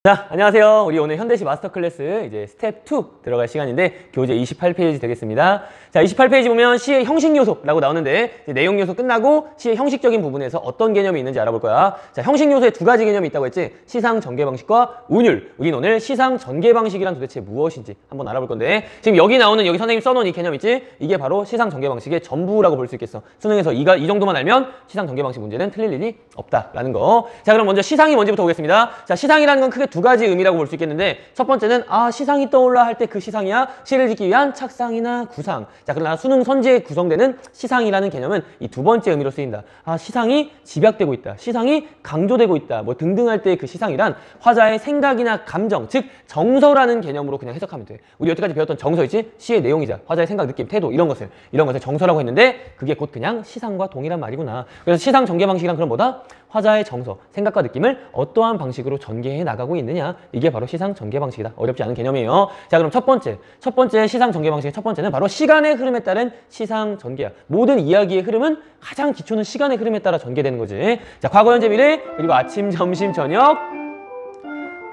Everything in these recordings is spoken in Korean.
자, 안녕하세요. 우리 오늘 현대시 마스터 클래스 이제 스텝 2 들어갈 시간인데 교재 28페이지 되겠습니다. 자, 28페이지 보면 시의 형식 요소라고 나오는데 이제 내용 요소 끝나고 시의 형식적인 부분에서 어떤 개념이 있는지 알아볼 거야. 자, 형식 요소에 두 가지 개념이 있다고 했지. 시상 전개 방식과 운율. 우린 오늘 시상 전개 방식이란 도대체 무엇인지 한번 알아볼 건데 지금 여기 나오는 여기 선생님 써놓은 이 개념 있지? 이게 바로 시상 전개 방식의 전부라고 볼 수 있겠어. 수능에서 이 정도만 알면 시상 전개 방식 문제는 틀릴 일이 없다라는 거. 자, 그럼 먼저 시상이 뭔지부터 보겠습니다. 자, 시상이라는 건 크게 두 가지 의미라고 볼 수 있겠는데 첫 번째는 시상이 떠올라 할 때 그 시상이야. 시를 짓기 위한 착상이나 구상. 자, 그러나 수능 선지에 구성되는 시상이라는 개념은 이 두 번째 의미로 쓰인다. 시상이 집약되고 있다. 시상이 강조되고 있다. 뭐 등등 할 때 그 시상이란 화자의 생각이나 감정, 즉 정서라는 개념으로 그냥 해석하면 돼. 우리 여태까지 배웠던 정서 있지? 시의 내용이자 화자의 생각, 느낌, 태도 이런 것을 정서라고 했는데 그게 곧 그냥 시상과 동일한 말이구나. 그래서 시상 전개 방식이란 그럼 뭐다? 화자의 정서, 생각과 느낌을 어떠한 방식으로 전개해 나가고 있느냐. 이게 바로 시상 전개 방식이다. 어렵지 않은 개념이에요. 자, 그럼 첫 번째 시상 전개 방식의 첫 번째는 바로 시간의 흐름에 따른 시상 전개야. 모든 이야기의 흐름은 가장 기초는 시간의 흐름에 따라 전개되는 거지. 자, 과거, 현재, 미래, 그리고 아침, 점심, 저녁,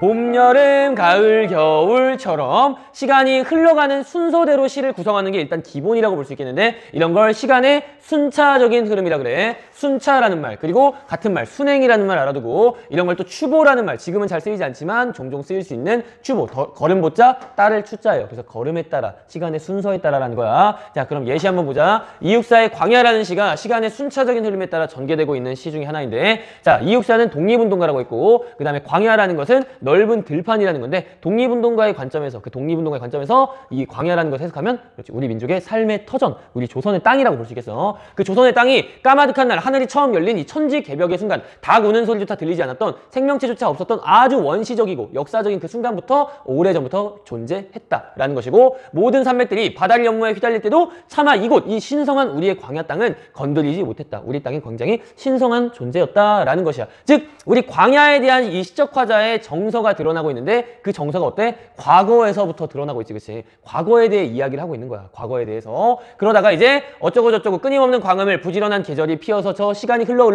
봄, 여름, 가을, 겨울처럼 시간이 흘러가는 순서대로 시를 구성하는 게 일단 기본이라고 볼 수 있겠는데 이런 걸 시간의 순차적인 흐름이라 그래. 순차라는 말, 그리고 같은 말, 순행이라는 말 알아두고 이런 걸 또 추보라는 말, 지금은 잘 쓰이지 않지만 종종 쓰일 수 있는 추보, 걸음보자, 따를 추자예요. 그래서 걸음에 따라, 시간의 순서에 따라라는 거야. 자, 그럼 예시 한번 보자. 이육사의 광야라는 시가 시간의 순차적인 흐름에 따라 전개되고 있는 시 중에 하나인데 자, 이육사는 독립운동가라고 했고 그 다음에 광야라는 것은 넓은 들판이라는 건데 독립운동가의 관점에서 이 광야라는 것을 해석하면 그렇지, 우리 민족의 삶의 터전, 우리 조선의 땅이라고 볼 수 있겠어. 그 조선의 땅이 까마득한 날 하늘이 처음 열린 이 천지개벽의 순간 닭 우는 소리조차 들리지 않았던 생명체조차 없었던 아주 원시적이고 역사적인 그 순간부터 오래전부터 존재했다라는 것이고 모든 산맥들이 바다를 연무에 휘달릴 때도 차마 이곳 이 신성한 우리의 광야 땅은 건드리지 못했다. 우리 땅이 굉장히 신성한 존재였다라는 것이야. 즉 우리 광야에 대한 이 시적 화자의 정서가 드러나고 있는데 그 정서가 어때? 과거에서부터 드러나고 있지, 그치? 과거에 대해 이야기를 하고 있는 거야. 과거에 대해서. 그러다가 이제 어쩌고저쩌고 끊임없는 광음을 부지런한 계절이 피어서 저 시간이 흘러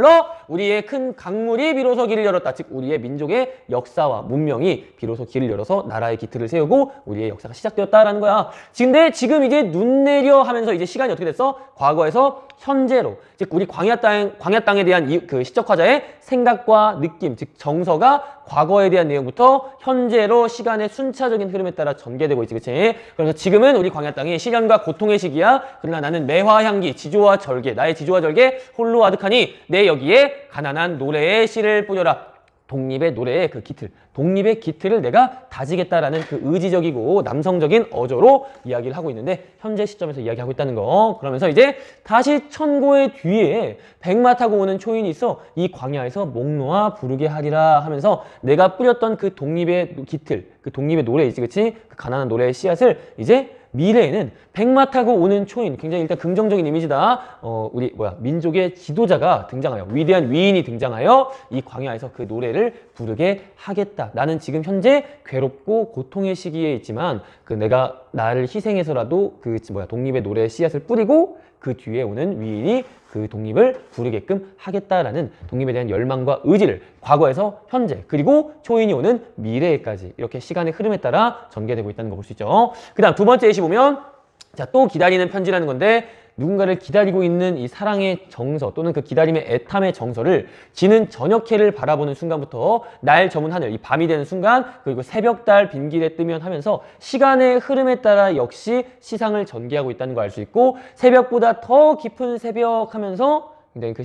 우리의 큰 강물이 비로소 길을 열었다. 즉 우리의 민족의 역사와 문명이 비로소 길을 열어서 나라의 기틀을 세우고 우리의 역사가 시작되었다라는 거야. 근데 지금 이제 눈 내려 하면서 이제 시간이 어떻게 됐어? 과거에서 현재로, 즉 우리 광야 땅에 대한 그 시적 화자의 생각과 느낌, 즉 정서가 과거에 대한 내용부터 현재로 시간의 순차적인 흐름에 따라 전개되고 있지, 그치? 그래서 지금은 우리 광야 땅이 시련과 고통의 시기야. 그러나 나는 매화향기, 지조와 절개, 나의 지조와 절개 홀로 아득하니 내 여기에 가난한 노래의 씨를 뿌려라. 독립의 노래의 그 기틀, 독립의 기틀을 내가 다지겠다라는 그 의지적이고 남성적인 어조로 이야기를 하고 있는데 현재 시점에서 이야기하고 있다는 거. 그러면서 이제 다시 천고의 뒤에 백마 타고 오는 초인이 있어 이 광야에서 목 놓아 부르게 하리라 하면서 내가 뿌렸던 그 독립의 기틀, 그 독립의 노래이지, 그치? 그 가난한 노래의 씨앗을 이제 미래에는 백마 타고 오는 초인, 굉장히 일단 긍정적인 이미지다. 우리 민족의 지도자가 등장하여, 위대한 위인이 등장하여 이 광야에서 그 노래를 부르게 하겠다. 나는 지금 현재 괴롭고 고통의 시기에 있지만 내가 나를 희생해서라도 독립의 노래의 씨앗을 뿌리고 그 뒤에 오는 위인이 그 독립을 부르게끔 하겠다라는 독립에 대한 열망과 의지를 과거에서 현재 그리고 초인이 오는 미래에까지 이렇게 시간의 흐름에 따라 전개되고 있다는 거 볼 수 있죠. 그 다음 두 번째 예시 보면 자, 또 기다리는 편지라는 건데 누군가를 기다리고 있는 이 사랑의 정서 또는 그 기다림의 애탐의 정서를 지는 저녁해를 바라보는 순간부터 날 저문 하늘, 이 밤이 되는 순간 그리고 새벽달 빈길에 뜨면 하면서 시간의 흐름에 따라 역시 시상을 전개하고 있다는 거 알 수 있고 새벽보다 더 깊은 새벽 하면서 굉장히 그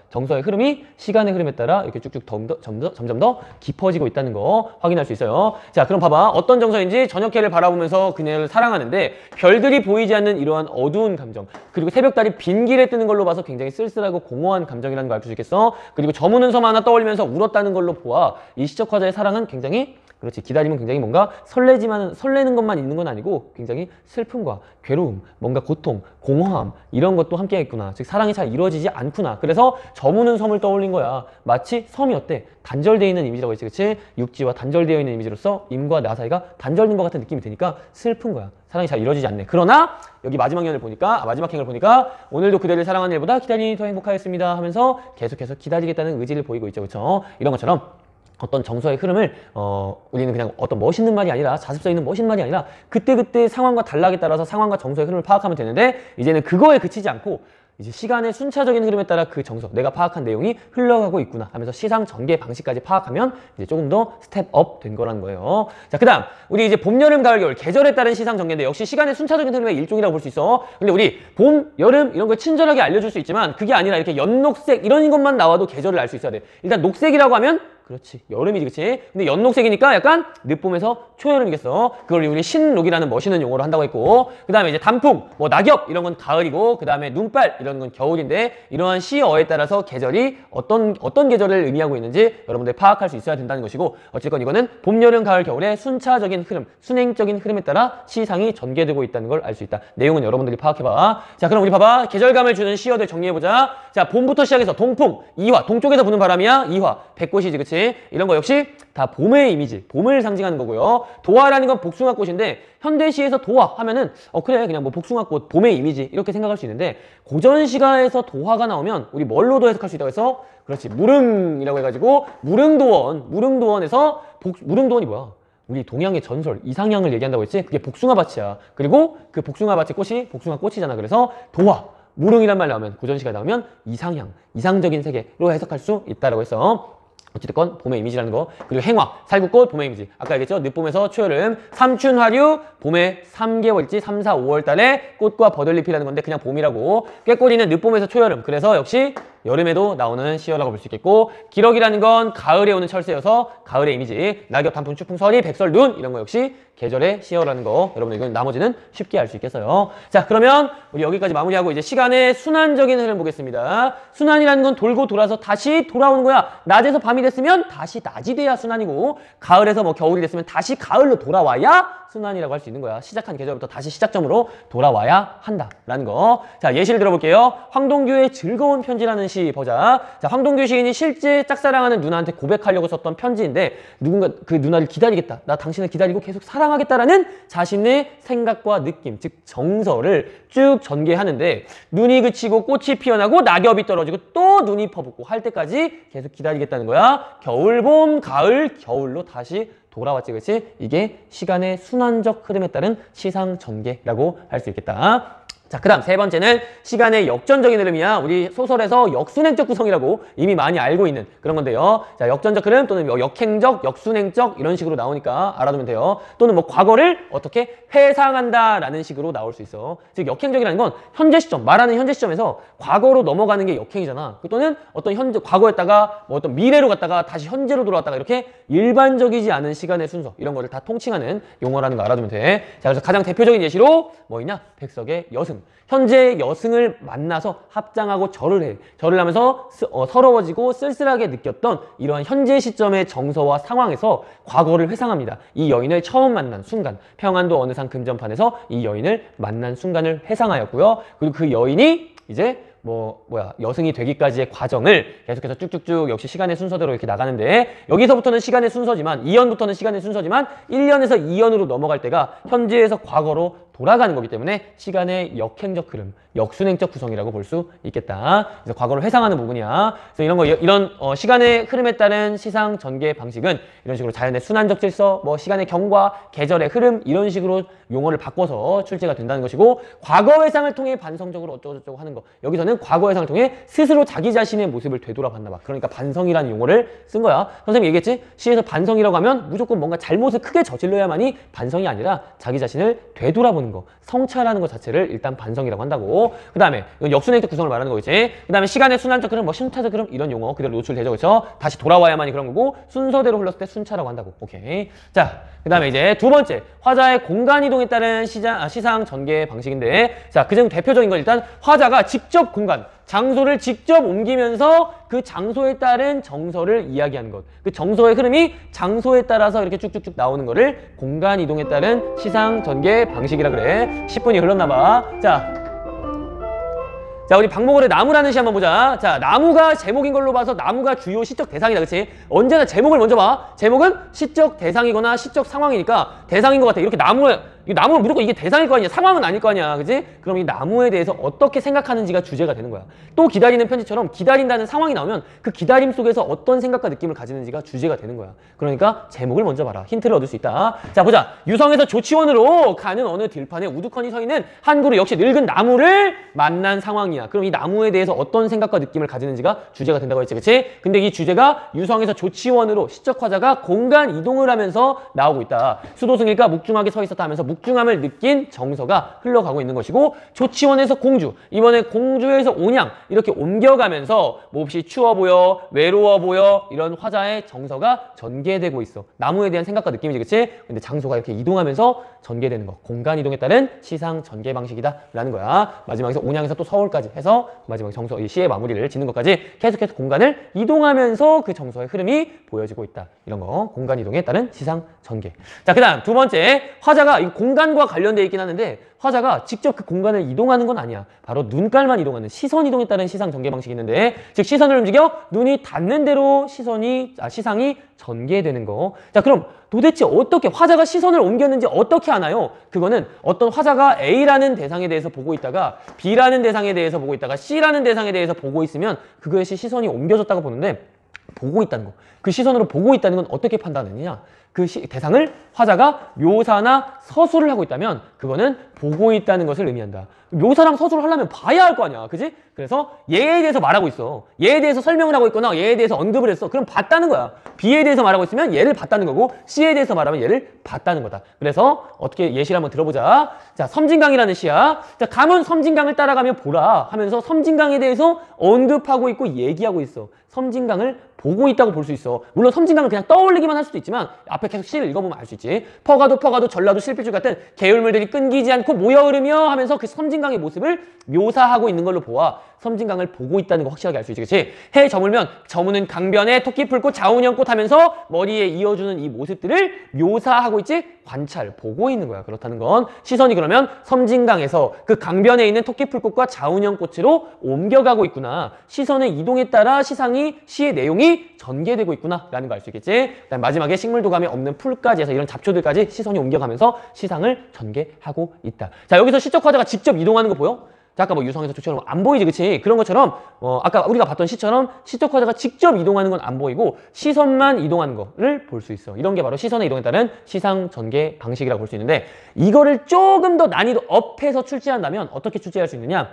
정서의 흐름이 시간의 흐름에 따라 이렇게 쭉쭉 점점 더 깊어지고 있다는 거 확인할 수 있어요. 자, 그럼 봐봐. 어떤 정서인지 저녁해를 바라보면서 그녀를 사랑하는데 별들이 보이지 않는 이러한 어두운 감정, 그리고 새벽달이 빈 길에 뜨는 걸로 봐서 굉장히 쓸쓸하고 공허한 감정이라는 거 알 수 있겠어? 그리고 저무는 섬 하나 떠올리면서 울었다는 걸로 보아 이 시적 화자의 사랑은 굉장히 그렇지, 기다림은 굉장히 뭔가 설레는 것만 있는 건 아니고 굉장히 슬픔과 괴로움, 뭔가 고통, 공허함 이런 것도 함께 있구나. 즉 사랑이 잘 이루어지지 않구나. 그래서 저무는 섬을 떠올린 거야. 마치 섬이 어때? 단절되어 있는 이미지라고 했지, 그치? 육지와 단절되어 있는 이미지로서 임과 나 사이가 단절된 것 같은 느낌이 드니까 슬픈 거야. 사랑이 잘 이루어지지 않네. 그러나 여기 마지막 행을 보니까 오늘도 그대를 사랑하는 일보다 기다림이 더 행복하였습니다 하면서 계속해서 기다리겠다는 의지를 보이고 있죠, 그렇죠? 이런 것처럼 어떤 정서의 흐름을 우리는 그냥 어떤 멋있는 말이 아니라 자습성 있는 멋있는 말이 아니라 그때그때 상황과 단락에 따라서 상황과 정서의 흐름을 파악하면 되는데 이제는 그거에 그치지 않고 이제 시간의 순차적인 흐름에 따라 그 정서, 내가 파악한 내용이 흘러가고 있구나 하면서 시상 전개 방식까지 파악하면 이제 조금 더 스텝업 된 거라는 거예요. 자, 그 다음 우리 이제 봄, 여름, 가을, 겨울 계절에 따른 시상 전개인데 역시 시간의 순차적인 흐름의 일종이라고 볼 수 있어. 근데 우리 봄, 여름 이런 걸 친절하게 알려줄 수 있지만 그게 아니라 이렇게 연녹색 이런 것만 나와도 계절을 알 수 있어야 돼. 일단 녹색이라고 하면 그렇지, 여름이지, 그치? 근데 연녹색이니까 약간 늦봄에서 초여름이겠어. 그걸 우리 신록이라는 멋있는 용어로 한다고 했고, 그 다음에 이제 단풍, 뭐 낙엽 이런 건 가을이고, 그 다음에 눈발 이런 건 겨울인데, 이러한 시어에 따라서 계절이 어떤 계절을 의미하고 있는지 여러분들 파악할 수 있어야 된다는 것이고, 어쨌건 이거는 봄, 여름, 가을, 겨울의 순차적인 흐름, 순행적인 흐름에 따라 시상이 전개되고 있다는 걸 알 수 있다. 내용은 여러분들이 파악해봐. 자, 그럼 우리 봐봐. 계절감을 주는 시어들 정리해보자. 자, 봄부터 시작해서 동풍, 이화, 동쪽에서 부는 바람이야. 이화, 백꽃이지, 그치? 이런 거 역시 다 봄의 이미지, 봄을 상징하는 거고요. 도화라는 건 복숭아꽃인데 현대시에서 도화 하면은 그래 그냥 뭐 복숭아꽃, 봄의 이미지 이렇게 생각할 수 있는데 고전 시가에서 도화가 나오면 우리 뭘로도 해석할 수 있다고 해서 그렇지 무릉이라고 해가지고 무릉도원에서 무릉도원이 뭐야? 우리 동양의 전설 이상향을 얘기한다고 했지? 그게 복숭아밭이야. 그리고 그 복숭아밭의 꽃이 복숭아꽃이잖아. 그래서 도화, 무릉이란 말 나오면 고전 시가에 나오면 이상향, 이상적인 세계로 해석할 수 있다라고 했어. 어쨌든 봄의 이미지라는 거. 그리고 행화, 살구꽃, 봄의 이미지. 아까 얘기했죠? 늦봄에서 초여름, 삼춘화류, 봄의 3개월지 3, 4, 5월 달에 꽃과 버들잎이라는 건데 그냥 봄이라고. 꾀꼬리는 늦봄에서 초여름. 그래서 역시 여름에도 나오는 시어라고 볼 수 있겠고, 기러기라는 건 가을에 오는 철새여서 가을의 이미지. 낙엽, 단풍, 추풍, 서리, 백설, 눈 이런 거 역시 계절의 시어라는 거. 여러분 이건 나머지는 쉽게 알 수 있겠어요. 자, 그러면 우리 여기까지 마무리하고 이제 시간의 순환적인 흐름 보겠습니다. 순환이라는 건 돌고 돌아서 다시 돌아오는 거야. 낮에서 밤이 됐으면 다시 낮이 돼야 순환이고, 가을에서 뭐 겨울이 됐으면 다시 가을로 돌아와야 순환이라고 할 수 있는 거야. 시작한 계절부터 다시 시작점으로 돌아와야 한다라는 거. 자, 예시를 들어볼게요. 황동규의 즐거운 편지라는 시 보자. 자, 황동규 시인이 실제 짝사랑하는 누나한테 고백하려고 썼던 편지인데 누군가 그 누나를 기다리겠다. 나 당신을 기다리고 계속 사랑하겠다라는 자신의 생각과 느낌, 즉 정서를 쭉 전개하는데 눈이 그치고 꽃이 피어나고 낙엽이 떨어지고 또 눈이 퍼붓고 할 때까지 계속 기다리겠다는 거야. 겨울, 봄, 가을, 겨울로 다시 돌아왔지, 그렇지? 이게 시간의 순환적 흐름에 따른 시상 전개라고 할 수 있겠다. 자, 그 다음 세 번째는 시간의 역전적인 흐름이야. 우리 소설에서 역순행적 구성이라고 이미 많이 알고 있는 그런 건데요. 자, 역전적 흐름 또는 뭐 역행적, 역순행적 이런 식으로 나오니까 알아두면 돼요. 또는 뭐 과거를 어떻게 회상한다라는 식으로 나올 수 있어. 즉 역행적이라는 건 현재 시점, 말하는 현재 시점에서 과거로 넘어가는 게 역행이잖아. 또는 어떤 현재 과거였다가 뭐 어떤 미래로 갔다가 다시 현재로 돌아왔다가 이렇게 일반적이지 않은 시간의 순서 이런 거를 다 통칭하는 용어라는 거 알아두면 돼. 자, 그래서 가장 대표적인 예시로 뭐 있냐? 백석의 여승. 현재 여승을 만나서 합장하고 절을 해. 절을 하면서 서러워지고 쓸쓸하게 느꼈던 이러한 현재 시점의 정서와 상황에서 과거를 회상합니다. 이 여인을 처음 만난 순간, 평안도 어느 산 금전판에서 이 여인을 만난 순간을 회상하였고요. 그리고 그 여인이 이제 여승이 되기까지의 과정을 계속해서 쭉쭉쭉 역시 시간의 순서대로 이렇게 나가는데, 여기서부터는 시간의 순서지만 2연부터는 시간의 순서지만 1년에서 2년으로 넘어갈 때가 현재에서 과거로 돌아가는 거기 때문에 시간의 역행적 흐름, 역순행적 구성이라고 볼 수 있겠다. 그래서 과거를 회상하는 부분이야. 그래서 이런 시간의 흐름에 따른 시상 전개 방식은 이런 식으로 자연의 순환적 질서, 시간의 경과, 계절의 흐름 이런 식으로 용어를 바꿔서 출제가 된다는 것이고, 과거 회상을 통해 반성적으로 어쩌고저쩌고 하는 거. 여기서는 과거 회상을 통해 스스로 자기 자신의 모습을 되돌아봤나 봐. 그러니까 반성이라는 용어를 쓴 거야. 선생님이 얘기했지? 시에서 반성이라고 하면 무조건 뭔가 잘못을 크게 저질러야만이 반성이 아니라 자기 자신을 되돌아보는 거, 성찰하는 것 자체를 일단 반성이라고 한다고. 그 다음에 이건 역순행적 구성을 말하는 거겠지. 그 다음에 시간의 순환적 흐름, 순차적 흐름 이런 용어 그대로 노출되죠. 그렇죠? 다시 돌아와야만이 그런 거고, 순서대로 흘렀을 때 순차라고 한다고. 오케이. 자, 그 다음에 이제 두 번째, 화자의 공간 이동에 따른 시상 전개 방식인데, 자, 그중 대표적인 건 일단 화자가 직접 공간, 장소를 직접 옮기면서 그 장소에 따른 정서를 이야기하는 것. 그 정서의 흐름이 장소에 따라서 이렇게 쭉쭉쭉 나오는 거를 공간 이동에 따른 시상 전개 방식이라 그래. 10분이 흘렀나 봐. 자, 우리 박목월의 나무라는 시 한번 보자. 자, 나무가 제목인 걸로 봐서 나무가 주요 시적 대상이다. 그치? 언제나 제목을 먼저 봐. 제목은 시적 대상이거나 시적 상황이니까 대상인 것 같아. 이렇게 이 나무는 무조건 이게 대상일 거 아니야. 상황은 아닐 거 아니야. 그지? 그럼 이 나무에 대해서 어떻게 생각하는지가 주제가 되는 거야. 또 기다리는 편지처럼 기다린다는 상황이 나오면 그 기다림 속에서 어떤 생각과 느낌을 가지는지가 주제가 되는 거야. 그러니까 제목을 먼저 봐라. 힌트를 얻을 수 있다. 자, 보자. 유성에서 조치원으로 가는 어느 들판에 우두커니 서 있는 한 그루 역시 늙은 나무를 만난 상황이야. 그럼 이 나무에 대해서 어떤 생각과 느낌을 가지는지가 주제가 된다고 했지. 그치? 근데 이 주제가 유성에서 조치원으로 시적 화자가 공간 이동을 하면서 나오고 있다. 수도승일과 묵중하게 서 있었다 하면서 묵중함을 느낀 정서가 흘러가고 있는 것이고, 조치원에서 공주, 이번에 공주에서 온양 이렇게 옮겨가면서 몹시 추워 보여, 외로워 보여 이런 화자의 정서가 전개되고 있어. 나무에 대한 생각과 느낌이지, 그치? 근데 장소가 이렇게 이동하면서 전개되는 거. 공간 이동에 따른 시상 전개 방식이다 라는 거야. 마지막에서 온양에서 또 서울까지 해서 마지막에 정서, 이 시의 마무리를 짓는 것까지 계속해서 공간을 이동하면서 그 정서의 흐름이 보여지고 있다. 이런 거. 공간 이동에 따른 시상 전개. 자, 그 다음 두 번째. 화자가 이 공간과 관련되어 있긴 하는데 화자가 직접 그 공간을 이동하는 건 아니야. 바로 눈깔만 이동하는 시선 이동에 따른 시상 전개 방식이 있는데, 즉 시선을 움직여 눈이 닿는 대로 시상이 전개되는 거. 자, 그럼 도대체 어떻게 화자가 시선을 옮겼는지 어떻게 아나요? 그거는 어떤 화자가 A라는 대상에 대해서 보고 있다가 B라는 대상에 대해서 보고 있다가 C라는 대상에 대해서 보고 있으면 그것이 시선이 옮겨졌다고 보는데, 보고 있다는 거. 그 시선으로 보고 있다는 건 어떻게 판단하느냐? 그 대상을 화자가 묘사나 서술을 하고 있다면 그거는 보고 있다는 것을 의미한다. 묘사랑 서술을 하려면 봐야 할 거 아니야. 그지? 그래서 얘에 대해서 말하고 있어. 얘에 대해서 설명을 하고 있거나 얘에 대해서 언급을 했어. 그럼 봤다는 거야. B에 대해서 말하고 있으면 얘를 봤다는 거고, C에 대해서 말하면 얘를 봤다는 거다. 그래서 어떻게 예시를 한번 들어보자. 자, 섬진강이라는 시야. 자, 가면 섬진강을 따라가며 보라 하면서 섬진강에 대해서 언급하고 있고 얘기하고 있어. 섬진강을 보고 있다고 볼 수 있어. 물론 섬진강을 그냥 떠올리기만 할 수도 있지만 앞에 계속 시를 읽어보면 알 수 있지. 퍼가도 전라도 실핏줄 같은 계율물들이 끊기지 않고 모여 흐르며 하면서 그 섬진강의 모습을 묘사하고 있는 걸로 보아 섬진강을 보고 있다는 거 확실하게 알 수 있지. 그치? 해 저물면 저무는 강변에 토끼 풀꽃 자운형꽃 하면서 머리에 이어주는 이 모습들을 묘사하고 있지, 관찰, 보고 있는 거야. 그렇다는 건 시선이 그러면 섬진강에서 그 강변에 있는 토끼 풀꽃과 자운형꽃으로 옮겨가고 있구나. 시선의 이동에 따라 시의 내용이 전개되고 있구나 라는 거 알 수 있겠지. 그다음 마지막에 식물도감에 없는 풀까지 해서 이런 잡초들까지 시선이 옮겨가면서 시상을 전개하고 있다. 자, 여기서 시적 화자가 직접 이동하는 거 보여? 자, 아까 뭐 유성에서 조처럼 안 보이지, 그치? 그런 것처럼 아까 우리가 봤던 시처럼 시적 화자가 직접 이동하는 건 안 보이고 시선만 이동하는 거를 볼 수 있어. 이런 게 바로 시선의 이동에 따른 시상 전개 방식이라고 볼 수 있는데, 이거를 조금 더 난이도 업해서 출제한다면 어떻게 출제할 수 있느냐?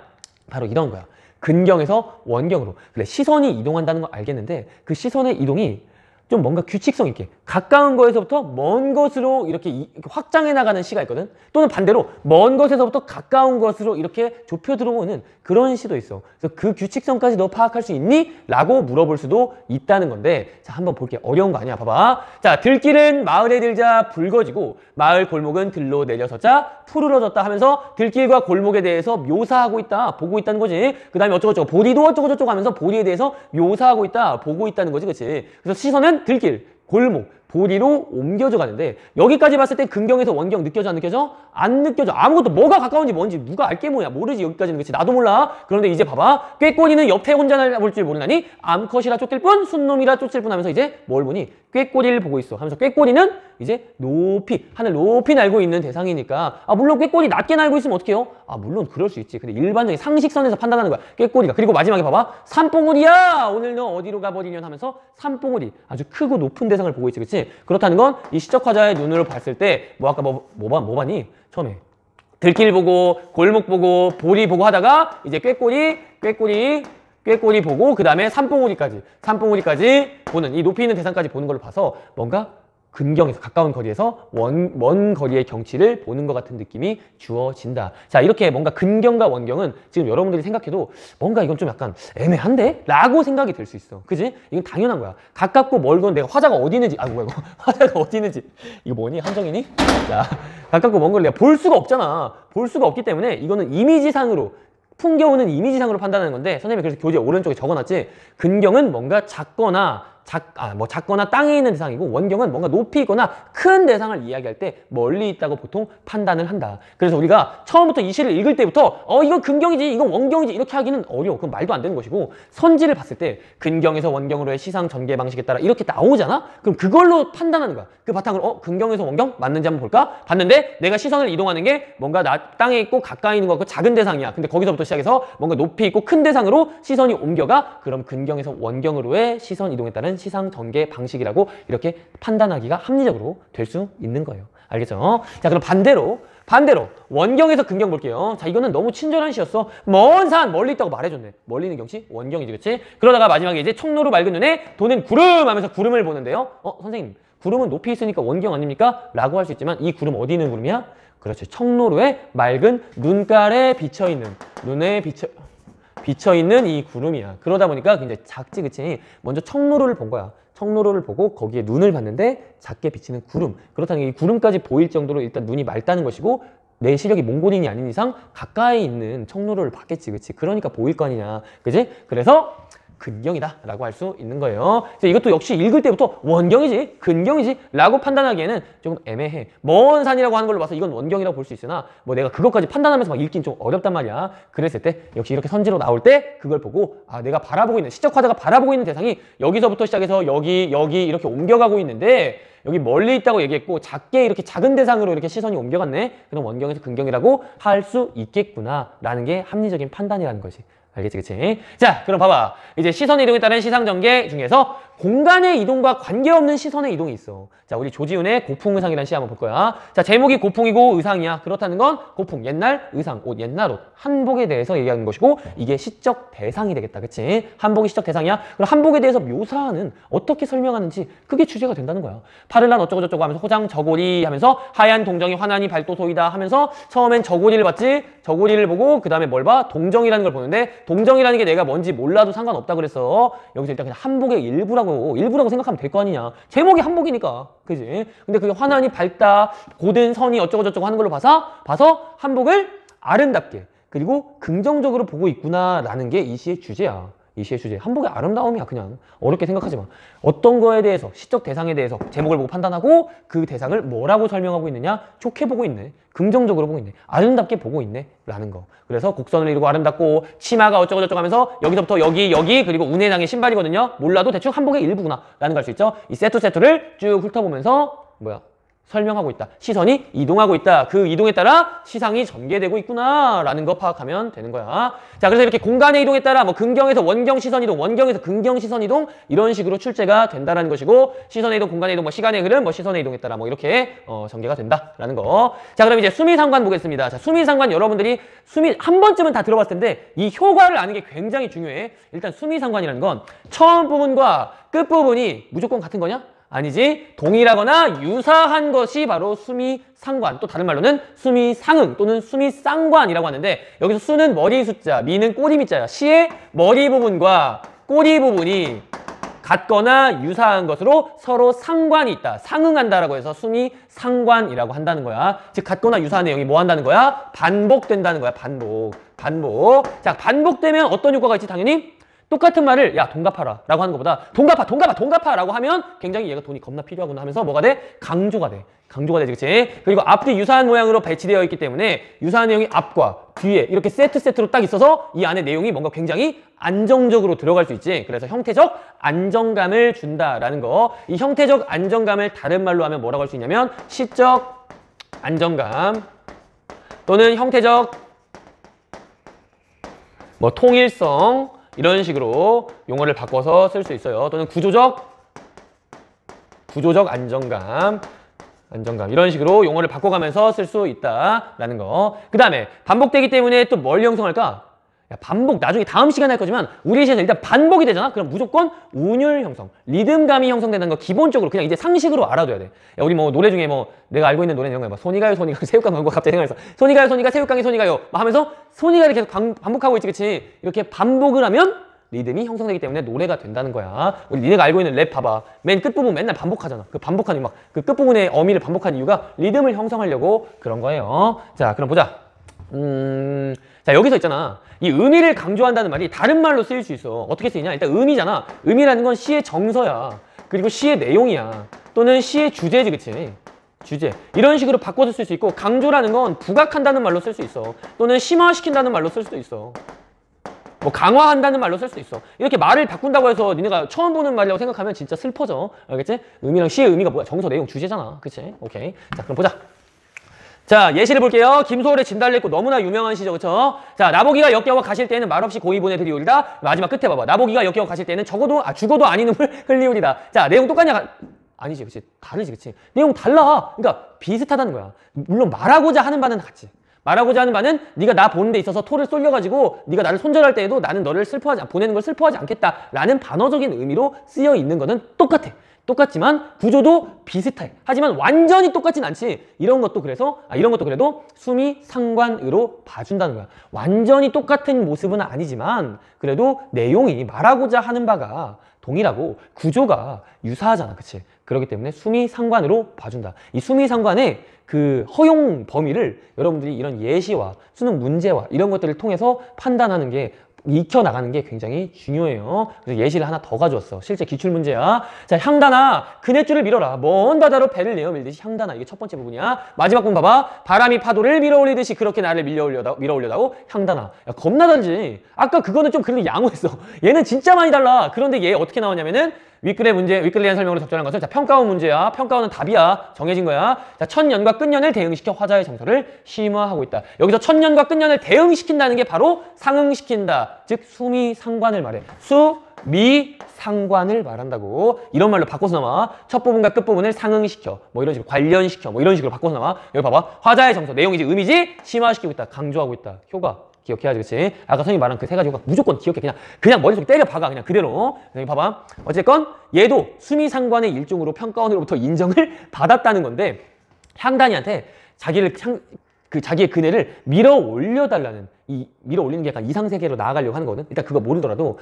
바로 이런 거야. 근경에서 원경으로. 그래, 시선이 이동한다는 걸 알겠는데 그 시선의 이동이 좀 뭔가 규칙성 있게 가까운 거에서부터 먼 것으로 이렇게 확장해 나가는 시가 있거든. 또는 반대로 먼 것에서부터 가까운 것으로 이렇게 좁혀 들어오는 그런 시도 있어. 그래서 그 규칙성까지 너 파악할 수 있니? 라고 물어볼 수도 있다는 건데, 자, 한번 볼게. 어려운 거 아니야. 봐봐. 자, 들길은 마을에 들자 붉어지고 마을 골목은 들로 내려서자 푸르러졌다 하면서 들길과 골목에 대해서 묘사하고 있다, 보고 있다는 거지. 그 다음에 어쩌고저쩌고 보리도 어쩌고저쩌고 하면서 보리에 대해서 묘사하고 있다, 보고 있다는 거지. 그치? 그래서 시선은 들길, 골목, 보리로 옮겨져 가는데, 여기까지 봤을 때 근경에서 원경 느껴져 안 느껴져? 안 느껴져. 아무것도 뭐가 가까운지 뭔지 누가 알게 뭐야. 모르지. 여기까지는. 그치? 나도 몰라. 그런데 이제 봐봐. 꾀꼬리는 옆에 혼자 날아볼 줄 모르나니 암컷이라 쫓길 뿐 순놈이라 쫓을 뿐 하면서 이제 뭘 보니? 꾀꼬리를 보고 있어. 하면서 꾀꼬리는 이제 높이, 하늘 높이 날고 있는 대상이니까, 물론 꾀꼬리 낮게 날고 있으면 어떡해요? 물론 그럴 수 있지. 근데 일반적인 상식선에서 판단하는 거야. 꾀꼬리가. 그리고 마지막에 봐봐. 산봉우리야! 오늘 너 어디로 가버리련 하면서 산봉우리. 아주 크고 높은 대상을 보고 있지. 그치? 그렇다는 건 이 시적 화자의 눈으로 봤을 때 아까 뭐 봤니? 처음에 들길 보고 골목 보고 보리 보고 하다가 이제 꾀꼬리 보고 그 다음에 산봉우리까지 보는, 이 높이 있는 대상까지 보는 걸로 봐서 뭔가 근경에서, 가까운 거리에서 먼 거리의 경치를 보는 것 같은 느낌이 주어진다. 자, 이렇게 뭔가 근경과 원경은 지금 여러분들이 생각해도 뭔가 이건 좀 약간 애매한데? 라고 생각이 들 수 있어. 그지? 이건 당연한 거야. 가깝고 멀건 내가 화자가 어디 있는지, 뭐야 이거. 화자가 어디 있는지. 이거 뭐니? 함정이니? 자, 가깝고 먼 걸 내가 볼 수가 없잖아. 볼 수가 없기 때문에 이거는 이미지상으로, 풍겨오는 이미지상으로 판단하는 건데, 선생님이 그래서 교재 오른쪽에 적어놨지. 근경은 뭔가 작거나 작거나 땅에 있는 대상이고, 원경은 뭔가 높이 있거나 큰 대상을 이야기할 때 멀리 있다고 보통 판단을 한다. 그래서 우리가 처음부터 이 시를 읽을 때부터 이건 근경이지, 이건 원경이지 이렇게 하기는 어려워. 그건 말도 안 되는 것이고, 선지를 봤을 때 근경에서 원경으로의 시상 전개 방식에 따라 이렇게 나오잖아? 그럼 그걸로 판단하는 거야. 그 바탕으로 근경에서 원경 맞는지 한번 볼까? 봤는데 내가 시선을 이동하는 게 뭔가 땅에 있고 가까이 있는 거 같고 작은 대상이야. 근데 거기서부터 시작해서 뭔가 높이 있고 큰 대상으로 시선이 옮겨가. 그럼 근경에서 원경으로의 시선 이동에 따른 시상 전개 방식이라고 이렇게 판단하기가 합리적으로 될 수 있는 거예요. 알겠죠? 자, 그럼 반대로 원경에서 근경 볼게요. 자, 이거는 너무 친절한 시였어. 먼 산 멀리 있다고 말해줬네. 멀리 있는 경치 원경이지, 그치? 그러다가 마지막에 이제 청로로 맑은 눈에 도는 구름 하면서 구름을 보는데요. 선생님, 구름은 높이 있으니까 원경 아닙니까? 라고 할 수 있지만 이 구름 어디 있는 구름이야? 그렇지, 청로로에 맑은 눈깔에 비쳐있는, 눈에 비쳐있는 이 구름이야. 그러다 보니까 굉장히 작지, 그치? 먼저 청로를 본 거야. 청로를 보고 거기에 눈을 봤는데 작게 비치는 구름. 그렇다는 게 이 구름까지 보일 정도로 일단 눈이 맑다는 것이고, 내 시력이 몽골인이 아닌 이상 가까이 있는 청로를 봤겠지, 그치? 그러니까 보일 거 아니냐, 그치? 그래서 근경이다 라고 할 수 있는 거예요. 이것도 역시 읽을 때부터 원경이지 근경이지 라고 판단하기에는 조금 애매해. 먼 산이라고 하는 걸로 봐서 이건 원경이라고 볼 수 있으나, 뭐 내가 그것까지 판단하면서 막 읽긴 좀 어렵단 말이야. 그랬을 때 역시 이렇게 선지로 나올 때 그걸 보고, 내가 바라보고 있는, 시적 화자가 바라보고 있는 대상이 여기서부터 시작해서 여기 이렇게 옮겨가고 있는데, 여기 멀리 있다고 얘기했고 작게 이렇게 작은 대상으로 이렇게 시선이 옮겨갔네. 그럼 원경에서 근경이라고 할 수 있겠구나 라는 게 합리적인 판단이라는 거지. 알겠지, 그치? 자, 그럼 봐봐. 이제 시선 이동에 따른 시상 전개 중에서 공간의 이동과 관계없는 시선의 이동이 있어. 자, 우리 조지훈의 고풍의상이라는 시 한번 볼 거야. 자, 제목이 고풍이고 의상이야. 그렇다는 건 고풍, 옛날 의상, 옷, 옛날 옷, 한복에 대해서 얘기하는 것이고, 이게 시적 대상이 되겠다, 그치? 한복이 시적 대상이야. 그럼 한복에 대해서 묘사하는, 어떻게 설명하는지 그게 주제가 된다는 거야. 팔을 난 어쩌고저쩌고 하면서 호장 저고리 하면서 하얀 동정이 환하니 발도소이다 하면서 처음엔 저고리를 봤지? 저고리를 보고 그 다음에 뭘 봐? 동정이라는 걸 보는데, 동정이라는 게 내가 뭔지 몰라도 상관없다 그랬어. 여기서 일단 그냥 한복의 일부라고 생각하면 될 거 아니냐. 제목이 한복이니까, 그지? 근데 그게 환하니 밝다, 고든 선이 어쩌고저쩌고 하는 걸로 봐서 한복을 아름답게 그리고 긍정적으로 보고 있구나라는 게 이 시의 주제야. 이 시의 주제. 한복의 아름다움이야. 그냥 어렵게 생각하지 마. 어떤 거에 대해서, 시적 대상에 대해서 제목을 보고 판단하고 그 대상을 뭐라고 설명하고 있느냐? 좋게 보고 있네. 긍정적으로 보고 있네. 아름답게 보고 있네. 라는 거. 그래서 곡선을 이루고 아름답고, 치마가 어쩌고저쩌고 하면서 여기서부터 여기 그리고 운해장의 신발이거든요. 몰라도 대충 한복의 일부구나 라는 걸 알 수 있죠. 이 세트를 쭉 훑어보면서 설명하고 있다. 시선이 이동하고 있다. 그 이동에 따라 시상이 전개되고 있구나 라는 거 파악하면 되는 거야. 자, 그래서 이렇게 공간의 이동에 따라 근경에서 원경 시선 이동, 원경에서 근경 시선 이동, 이런 식으로 출제가 된다라는 것이고, 시선의 이동, 공간의 이동, 시간의 흐름, 시선의 이동에 따라 이렇게 전개가 된다라는 거. 자, 그럼 이제 수미상관 보겠습니다. 자, 수미상관 여러분들이 한 번쯤은 다 들어봤을 텐데 이 효과를 아는 게 굉장히 중요해. 일단 수미상관이라는 건 처음 부분과 끝 부분이 무조건 같은 거냐? 아니지. 동일하거나 유사한 것이 바로 수미상관, 또 다른 말로는 수미상응 또는 수미쌍관이라고 하는데, 여기서 수는 머리 숫자, 미는 꼬리 미자야. 시의 머리 부분과 꼬리 부분이 같거나 유사한 것으로 서로 상관이 있다, 상응한다라고 해서 수미상관이라고 한다는 거야. 즉 같거나 유사한 내용이 뭐 한다는 거야? 반복된다는 거야. 반복. 자, 반복되면 어떤 효과가 있지? 당연히 똑같은 말을 야 돈 갚아라 라고 하는 것보다 돈 갚아 라고 하면 굉장히 얘가 돈이 겁나 필요하구나 하면서 뭐가 돼? 강조가 되지, 그치? 그리고 앞뒤 유사한 모양으로 배치되어 있기 때문에 유사한 내용이 앞과 뒤에 이렇게 세트로 딱 있어서 이 안에 내용이 뭔가 굉장히 안정적으로 들어갈 수 있지. 그래서 형태적 안정감을 준다라는 거. 이 형태적 안정감을 다른 말로 하면 뭐라고 할 수 있냐면 시적 안정감 또는 형태적 통일성, 이런 식으로 용어를 바꿔서 쓸 수 있어요. 또는 구조적 안정감 이런 식으로 용어를 바꿔가면서 쓸 수 있다라는 거. 그 다음에 반복되기 때문에 또 뭘 형성할까? 반복 나중에 다음 시간에 할 거지만 우리 시에서 일단 반복이 되잖아. 그럼 무조건 운율 형성, 리듬감이 형성된다는 거 기본적으로 그냥 이제 상식으로 알아둬야 돼. 야, 우리 노래 중에 내가 알고 있는 노래 이런 거 손이가요 새우깡 광고 갑자기 생각해서 손이가요 새우깡이 손이가요 하면서 손이가를 계속 반복하고 있지, 그치? 이렇게 반복을 하면 리듬이 형성되기 때문에 노래가 된다는 거야. 우리 니네가 알고 있는 랩 봐봐. 맨 끝부분 맨날 반복하잖아. 그 반복하는 그 끝부분의 어미를 반복하는 이유가 리듬을 형성하려고 그런 거예요. 자, 그럼 보자. 자, 여기서 있잖아. 이 의미를 강조한다는 말이 다른 말로 쓰일 수 있어. 어떻게 쓰이냐? 일단 의미잖아. 의미라는 건 시의 정서야. 그리고 시의 내용이야. 또는 시의 주제지, 그치? 주제. 이런 식으로 바꿔서 쓸 수 있고, 강조라는 건 부각한다는 말로 쓸 수 있어. 또는 심화시킨다는 말로 쓸 수도 있어. 뭐 강화한다는 말로 쓸 수 있어. 이렇게 말을 바꾼다고 해서 니네가 처음 보는 말이라고 생각하면 진짜 슬퍼져. 알겠지? 의미랑 시의 의미가 뭐야? 정서, 내용, 주제잖아. 그치? 오케이. 자, 그럼 보자. 자, 예시를 볼게요. 김소월의 진달래꽃 너무나 유명한 시죠. 그쵸? 자, 나보기가 역겨워 가실 때는 말없이 고이 보내드리오리다. 마지막 끝에 봐봐. 나보기가 역겨워 가실 때는 죽어도 아니 눈물 흘리오리다. 자, 내용 똑같냐? 아니지, 그치? 다르지, 그치? 내용 달라. 그러니까 비슷하다는 거야. 물론 말하고자 하는 바는 같지. 말하고자 하는 바는 네가 나 보는 데 있어서 토를 쏠려가지고 네가 나를 손절할 때에도 나는 너를 보내는 걸 슬퍼하지 않겠다라는 반어적인 의미로 쓰여 있는 거는 똑같아. 똑같지만 구조도 비슷해. 하지만 완전히 똑같진 않지. 이런 것도 그래도 수미 상관으로 봐준다는 거야. 완전히 똑같은 모습은 아니지만 그래도 내용이 말하고자 하는 바가 동일하고 구조가 유사하잖아. 그치? 그렇기 때문에 수미 상관으로 봐준다. 이 수미 상관의 그 허용 범위를 여러분들이 이런 예시와 수능 문제와 이런 것들을 통해서 판단하는 게 익혀나가는 게 굉장히 중요해요. 그래서 예시를 하나 더 가져왔어. 실제 기출문제야. 자, 향단아 그네줄을 밀어라. 먼 바다로 배를 내어 밀듯이 향단아. 이게 첫 번째 부분이야. 마지막 부분 봐봐. 바람이 파도를 밀어올리듯이 그렇게 나를 밀어올려다오. 향단아. 야, 겁나 다르지. 아까 그거는 좀 그래도 양호했어. 얘는 진짜 많이 달라. 그런데 얘 어떻게 나오냐면은 윗글의 위클리한 설명으로 적절한 것을 자, 평가원 문제야. 평가원은 답이야. 정해진 거야. 자, 천년과 끝년을 대응시켜 화자의 정서를 심화하고 있다. 여기서 천년과 끝년을 대응시킨다는 게 바로 상응시킨다. 즉 수미상관을 말해. 수미상관을 말한다고. 이런 말로 바꿔서 나와. 첫 부분과 끝 부분을 상응시켜. 뭐 이런 식으로 관련시켜. 뭐 이런 식으로 바꿔서 나와. 여기 봐봐. 화자의 정서, 내용이지 의미지 심화시키고 있다. 강조하고 있다. 효과. 기억해야지, 그치? 아까 선생님이 말한 그 세 가지 효과 무조건 기억해. 그냥 머릿속에 때려 박아. 그냥 그대로. 여기 봐봐. 어쨌건 얘도 수미상관의 일종으로 평가원으로부터 인정을 받았다는 건데 향단이한테 자기의 그네를 밀어 올려달라는 이 밀어 올리는 게 약간 이상세계로 나아가려고 하는 거거든. 일단 그거 모르더라도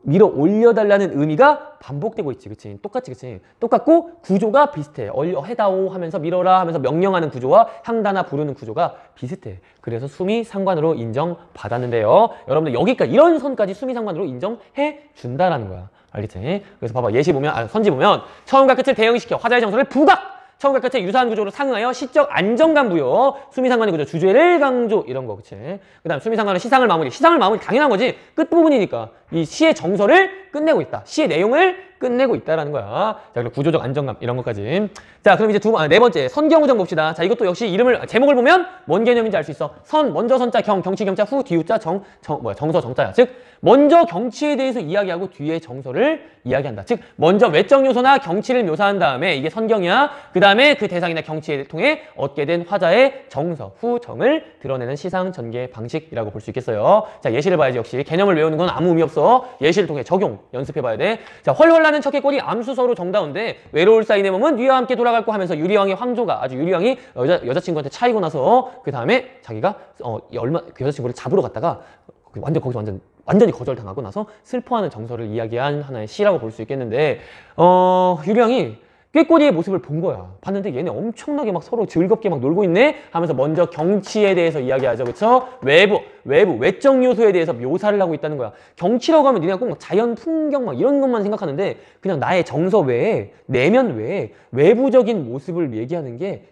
밀어 올려달라는 의미가 반복되고 있지, 그치? 똑같지, 그치? 똑같고 구조가 비슷해. 해다오 하면서 밀어라 하면서 명령하는 구조와 향단아 부르는 구조가 비슷해. 그래서 수미상관으로 인정받았는데요. 여러분들 여기까지 이런 선까지 수미상관으로 인정해 준다라는 거야. 알겠지? 그래서 봐봐. 예시 보면, 선지 보면 처음과 끝을 대응시켜 화자의 정서를 부각! 처음과 끝에 유사한 구조로 상응하여 시적 안정감 부여, 수미상관의 구조, 주제를 강조 이런 거, 그치? 그 다음 수미상관은 시상을 마무리 당연한 거지. 끝부분이니까 이 시의 정서를 끝내고 있다. 시의 내용을 끝내고 있다라는 거야. 자, 그리고 구조적 안정감 이런 것까지. 자, 그럼 이제 네 번째 선경우정 봅시다. 자, 이것도 역시 제목을 보면 뭔 개념인지 알 수 있어. 먼저 선자 경치 경자, 후 뒤우자 정서 정자야. 즉 먼저 경치에 대해서 이야기하고 뒤에 정서를 이야기한다. 즉 먼저 외적 요소나 경치를 묘사한 다음에 이게 선경이야. 그 다음에 그 대상이나 경치에 통해 얻게 된 화자의 정서, 후 정을 드러내는 시상 전개 방식이라고 볼 수 있겠어요. 자, 예시를 봐야지. 역시 개념을 외우는 건 아무 의미 없어. 예시를 통해 적용 연습해봐야 돼. 자, 훨훨나는 척의 암수서로 정다운데 외로울 사이 내 몸은 위와 함께 돌아갈 거 하면서 유리왕의 황조가 아주 유리왕이 여자친구한테 차이고 나서 그 다음에 자기가 그 여자친구를 잡으러 갔다가 거기서 완전히 거절당하고 나서 슬퍼하는 정서를 이야기한 하나의 시라고 볼 수 있겠는데 유리왕이 꾀꼬리의 모습을 본 거야. 봤는데 얘네 엄청나게 막 서로 즐겁게 막 놀고 있네 하면서 먼저 경치에 대해서 이야기하죠. 그쵸? 외적 요소에 대해서 묘사를 하고 있다는 거야. 경치라고 하면 니네가 꼭 막 자연 풍경 막 이런 것만 생각하는데 그냥 나의 정서 외에 내면 외에 외부적인 모습을 얘기하는 게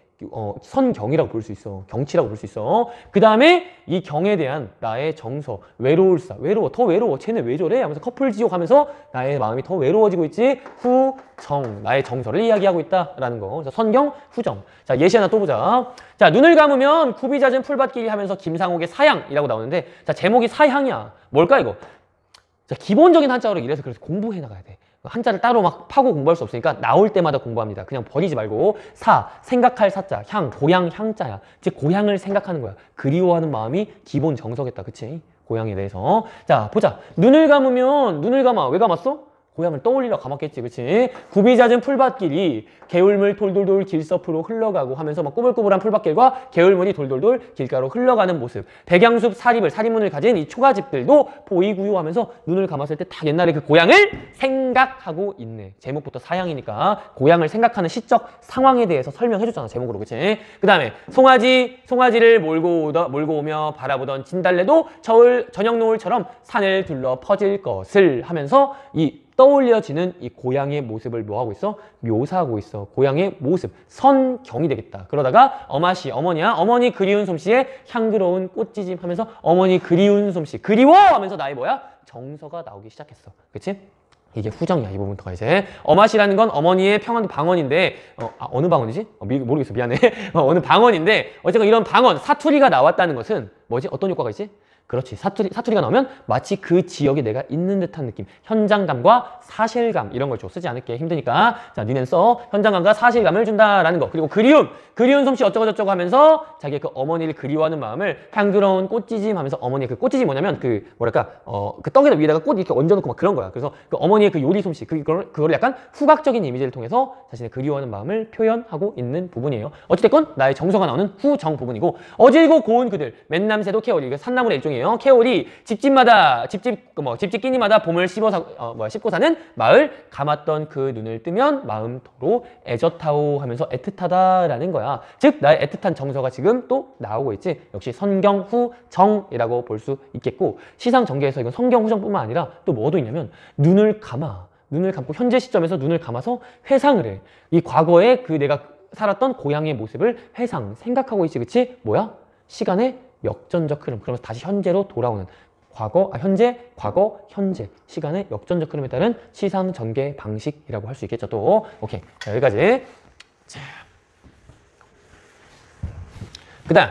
선경이라고 볼 수 있어. 경치라고 볼 수 있어. 그 다음에 이 경에 대한 나의 정서, 더 외로워. 쟤네 왜 저래? 하면서 커플 지옥 하면서 나의 마음이 더 외로워지고 있지. 후정, 나의 정서를 이야기하고 있다라는 거. 자, 선경, 후정. 자, 예시 하나 또 보자. 자, 눈을 감으면 굽이 잦은 풀밭길이 하면서 김상옥의 사향이라고 나오는데 자, 제목이 사향이야. 뭘까 이거? 자, 기본적인 한자어로 이래서 그래서 공부해 나가야 돼. 한자를 따로 막 파고 공부할 수 없으니까 나올 때마다 공부합니다. 그냥 버리지 말고 생각할 사자, 고향 향자야. 즉 고향을 생각하는 거야. 그리워하는 마음이 기본 정서겠다. 그치? 고향에 대해서. 자, 보자. 눈을 감으면 왜 감았어? 고향을 떠올리러 가봤겠지, 그치? 굽이 잦은 풀밭길이 개울물 돌돌돌 길서프로 흘러가고 하면서 막 꼬불꼬불한 풀밭길과 개울물이 돌돌돌 길가로 흘러가는 모습. 백양숲 사리문을 가진 이 초가집들도 보이고요 하면서 눈을 감았을 때 딱 옛날에 그 고향을 생각하고 있네. 제목부터 사양이니까 고향을 생각하는 시적 상황에 대해서 설명해줬잖아, 제목으로, 그치? 그 다음에 송아지를 몰고 오며 바라보던 진달래도 저녁 노을처럼 산을 둘러 퍼질 것을 하면서 이 떠올려지는 이 고향의 모습을 뭐하고 있어? 묘사하고 있어. 고향의 모습, 선경이 되겠다. 그러다가 어머니야. 어머니 그리운 솜씨에 향기로운 꽃지짐 하면서 어머니 그리운 솜씨, 그리워! 하면서 나의 뭐야? 정서가 나오기 시작했어. 그치? 이게 후정이야, 이 부분부터가 이제. 어맛이라는 건 어머니의 평안도 방언인데, 어느 방언이지? 모르겠어. 미안해. 어느 방언인데, 어쨌든 이런 방언, 사투리가 나왔다는 것은 뭐지? 어떤 효과가 있지? 그렇지. 사투리가 나오면 마치 그 지역에 내가 있는 듯한 느낌. 현장감과 사실감 이런 걸 줘. 쓰지 않을게. 힘드니까. 자, 니는 써. 현장감과 사실감을 준다라는 거. 그리고 그리운 솜씨 어쩌고저쩌고 하면서 자기의 그 어머니를 그리워하는 마음을 향기로운 꽃지짐 하면서 어머니의 그 꽃지짐이 뭐냐면 그 뭐랄까 그 떡에다 위에다가 꽃 이렇게 얹어놓고 막 그런 거야. 그래서 그 어머니의 그 요리 솜씨 그걸 약간 후각적인 이미지를 통해서 자신의 그리워하는 마음을 표현하고 있는 부분이에요. 어찌됐건 나의 정서가 나오는 후정 부분이고 어질고 고운 그들 맨남새도 캐오리 이게 산나물의 일종이에요. 캐오리 집집 끼니마다 봄을 씹고 사는 마을 감았던 그 눈을 뜨면 마음토로 애젓하오 하면서 애틋하다라는 거야. 즉 나의 애틋한 정서가 지금 또 나오고 있지. 역시 선경후정이라고 볼 수 있겠고 시상전개에서 이건 선경후정뿐만 아니라 또 뭐도 있냐면 눈을 감고 현재 시점에서 눈을 감아서 회상을 해. 이 과거에 그 내가 살았던 고향의 모습을 생각하고 있지. 그치? 뭐야? 시간의 역전적 흐름. 그러면서 다시 현재로 돌아오는 현재, 과거, 현재 시간의 역전적 흐름에 따른 시상 전개 방식이라고 할 수 있겠죠. 또 오케이. 자, 여기까지. 자, 그다음.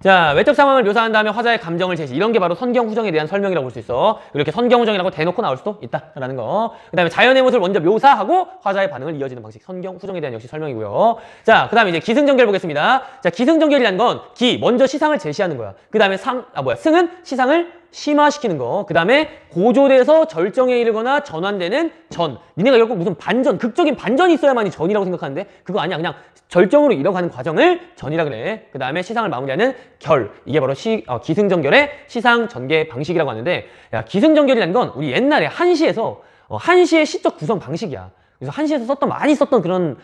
자, 외적 상황을 묘사한 다음에 화자의 감정을 제시. 이런 게 바로 선경후정에 대한 설명이라고 볼 수 있어. 이렇게 선경후정이라고 대놓고 나올 수도 있다라는 거. 그 다음에 자연의 모습을 먼저 묘사하고 화자의 반응을 이어지는 방식. 선경후정에 대한 역시 설명이고요. 자, 그 다음에 이제 기승전결 보겠습니다. 자, 기승전결이라는 건 먼저 시상을 제시하는 거야. 그 다음에 승은 시상을 심화시키는 거. 그 다음에 고조돼서 절정에 이르거나 전환되는 전. 니네가 결국 무슨 극적인 반전이 있어야만이 전이라고 생각하는데 그거 아니야. 그냥 절정으로 이뤄가는 과정을 전이라 그래. 그 다음에 시상을 마무리하는 결. 이게 바로 기승전결의 시상 전개 방식이라고 하는데 기승전결이라는 건 우리 옛날에 한시의 시적 구성 방식이야. 그래서 한시에서 많이 썼던 그런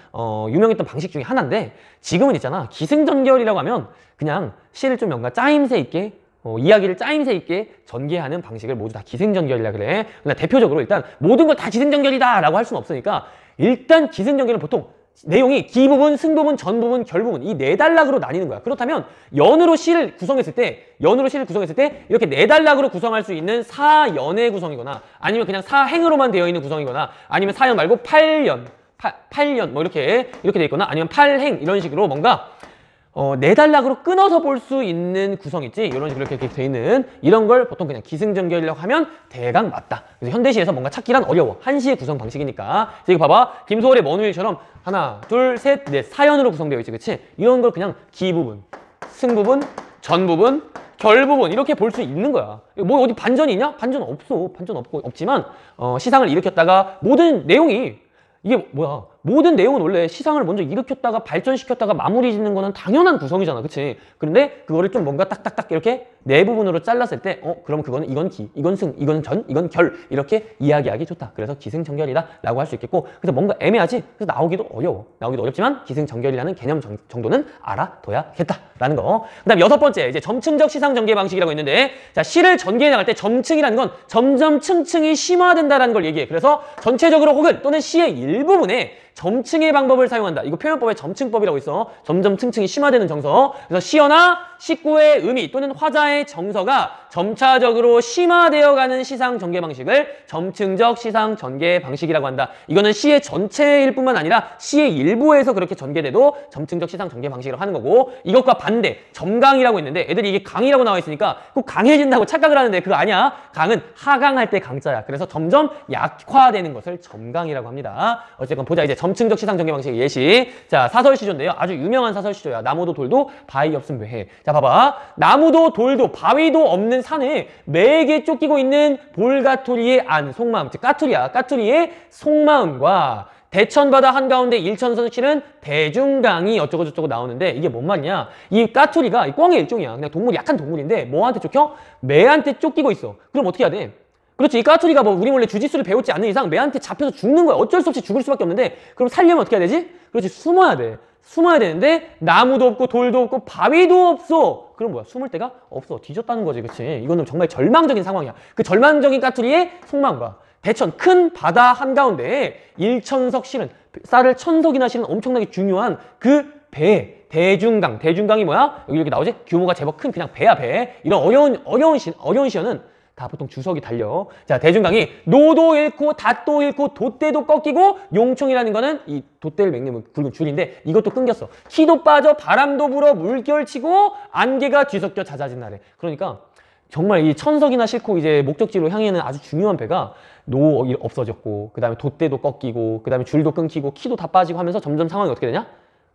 유명했던 방식 중에 하나인데 지금은 있잖아. 기승전결이라고 하면 그냥 시를 좀 뭔가 짜임새 있게 이야기를 짜임새 있게 전개하는 방식을 모두 다 기승전결이라 그래. 그러나 대표적으로 일단 모든 걸 다 기승전결이다 라고 할 수는 없으니까 일단 기승전결은 보통 내용이 기부분, 승부분, 전부분, 결부분 이 네 단락으로 나뉘는 거야. 그렇다면 연으로 시를 구성했을 때 이렇게 네 단락으로 구성할 수 있는 사연의 구성이거나 아니면 그냥 사행으로만 되어 있는 구성이거나 아니면 사연 말고 8연 뭐 이렇게 돼 있거나 아니면 8행 이런 식으로 뭔가 네 단락으로 끊어서 볼 수 있는 구성 있지? 이런 식으로 이렇게 돼 있는 이런 걸 보통 그냥 기승전결이라고 하면 대강 맞다. 그래서 현대시에서 뭔가 찾기란 어려워. 한시의 구성 방식이니까. 그래서 이거 봐봐. 김소월의 먼우일처럼 하나, 둘, 셋, 넷 사연으로 구성되어 있지, 그치? 이런 걸 그냥 기부분, 승부분, 전부분, 결부분 이렇게 볼 수 있는 거야. 뭐 어디 반전이 있냐? 반전 없어. 반전 없지만 시상을 일으켰다가 모든 내용이 이게 뭐야? 모든 내용은 원래 시상을 먼저 일으켰다가 발전시켰다가 마무리 짓는 거는 당연한 구성이잖아. 그치? 그런데 그거를 좀 뭔가 딱딱딱 이렇게 네 부분으로 잘랐을 때 그럼 그거는 이건 기, 이건 승, 이건 전, 이건 결 이렇게 이야기하기 좋다. 그래서 기승전결이다 라고 할 수 있겠고 그래서 뭔가 애매하지? 그래서 나오기도 어렵지만 기승전결이라는 개념 정도는 알아둬야겠다라는 거. 그 다음 6번째 이제 점층적 시상 전개 방식이라고 있는데 자 시를 전개해 나갈 때 점층이라는 건 점점 층층이 심화된다라는 걸 얘기해. 그래서 전체적으로 혹은 또는 시의 일부분에 점층의 방법을 사용한다. 이거 표현법에 점층법이라고 있어. 점점 층층이 심화되는 정서. 그래서 시어나 식구의 의미 또는 화자의 정서가 점차적으로 심화되어가는 시상 전개 방식을 점층적 시상 전개 방식이라고 한다. 이거는 시의 전체일 뿐만 아니라 시의 일부에서 그렇게 전개돼도 점층적 시상 전개 방식으로 하는 거고 이것과 반대 점강이라고 있는데 애들이 이게 강이라고 나와 있으니까 꼭 강해진다고 착각을 하는데 그거 아니야. 강은 하강할 때 강자야. 그래서 점점 약화되는 것을 점강이라고 합니다. 어쨌건 보자 이제 점층적 시상 전개 방식의 예시. 자 사설시조인데요. 아주 유명한 사설시조야. 나무도 돌도 바위 없음 외해. 자 자, 봐봐. 나무도 돌도 바위도 없는 산에 매에게 쫓기고 있는 볼가토리의 안, 속마음, 즉 까투리야. 까투리의 속마음과 대천바다 한가운데 일천성 실은 대중강이 어쩌고저쩌고 나오는데 이게 뭔 말이냐? 이 까투리가 이 꿩의 일종이야. 그냥 동물, 약한 동물인데 뭐한테 쫓겨? 매한테 쫓기고 있어. 그럼 어떻게 해야 돼? 그렇지. 이 까투리가 뭐 우리 몰래 주짓수를 배웠지 않는 이상 매한테 잡혀서 죽는 거야. 어쩔 수 없이 죽을 수밖에 없는데 그럼 살려면 어떻게 해야 되지? 그렇지. 숨어야 돼. 숨어야 되는데 나무도 없고 돌도 없고 바위도 없어. 그럼 뭐야? 숨을 데가 없어. 뒤졌다는 거지. 그치? 이거는 정말 절망적인 상황이야. 그 절망적인 까투리의 속마음과 대천 큰 바다 한가운데에 일천석 실은 쌀을 천석이나 실은 엄청나게 중요한 그 배 대중강 대중강이 뭐야? 여기 이렇게 나오지? 규모가 제법 큰 그냥 배야 배. 이런 어려운 시어는 다 보통 주석이 달려. 자, 대중강이 노도 잃고 닷도 잃고 돛대도 꺾이고 용총이라는 거는 이 돛대를 맹는 굵은 줄인데 이것도 끊겼어. 키도 빠져 바람도 불어 물결 치고 안개가 뒤섞여 잦아진 날에. 그러니까 정말 이 천석이나 싣고 이제 목적지로 향해는 아주 중요한 배가 없어졌고, 그 다음에 돛대도 꺾이고, 그 다음에 줄도 끊기고, 키도 다 빠지고 하면서 점점 상황이 어떻게 되냐?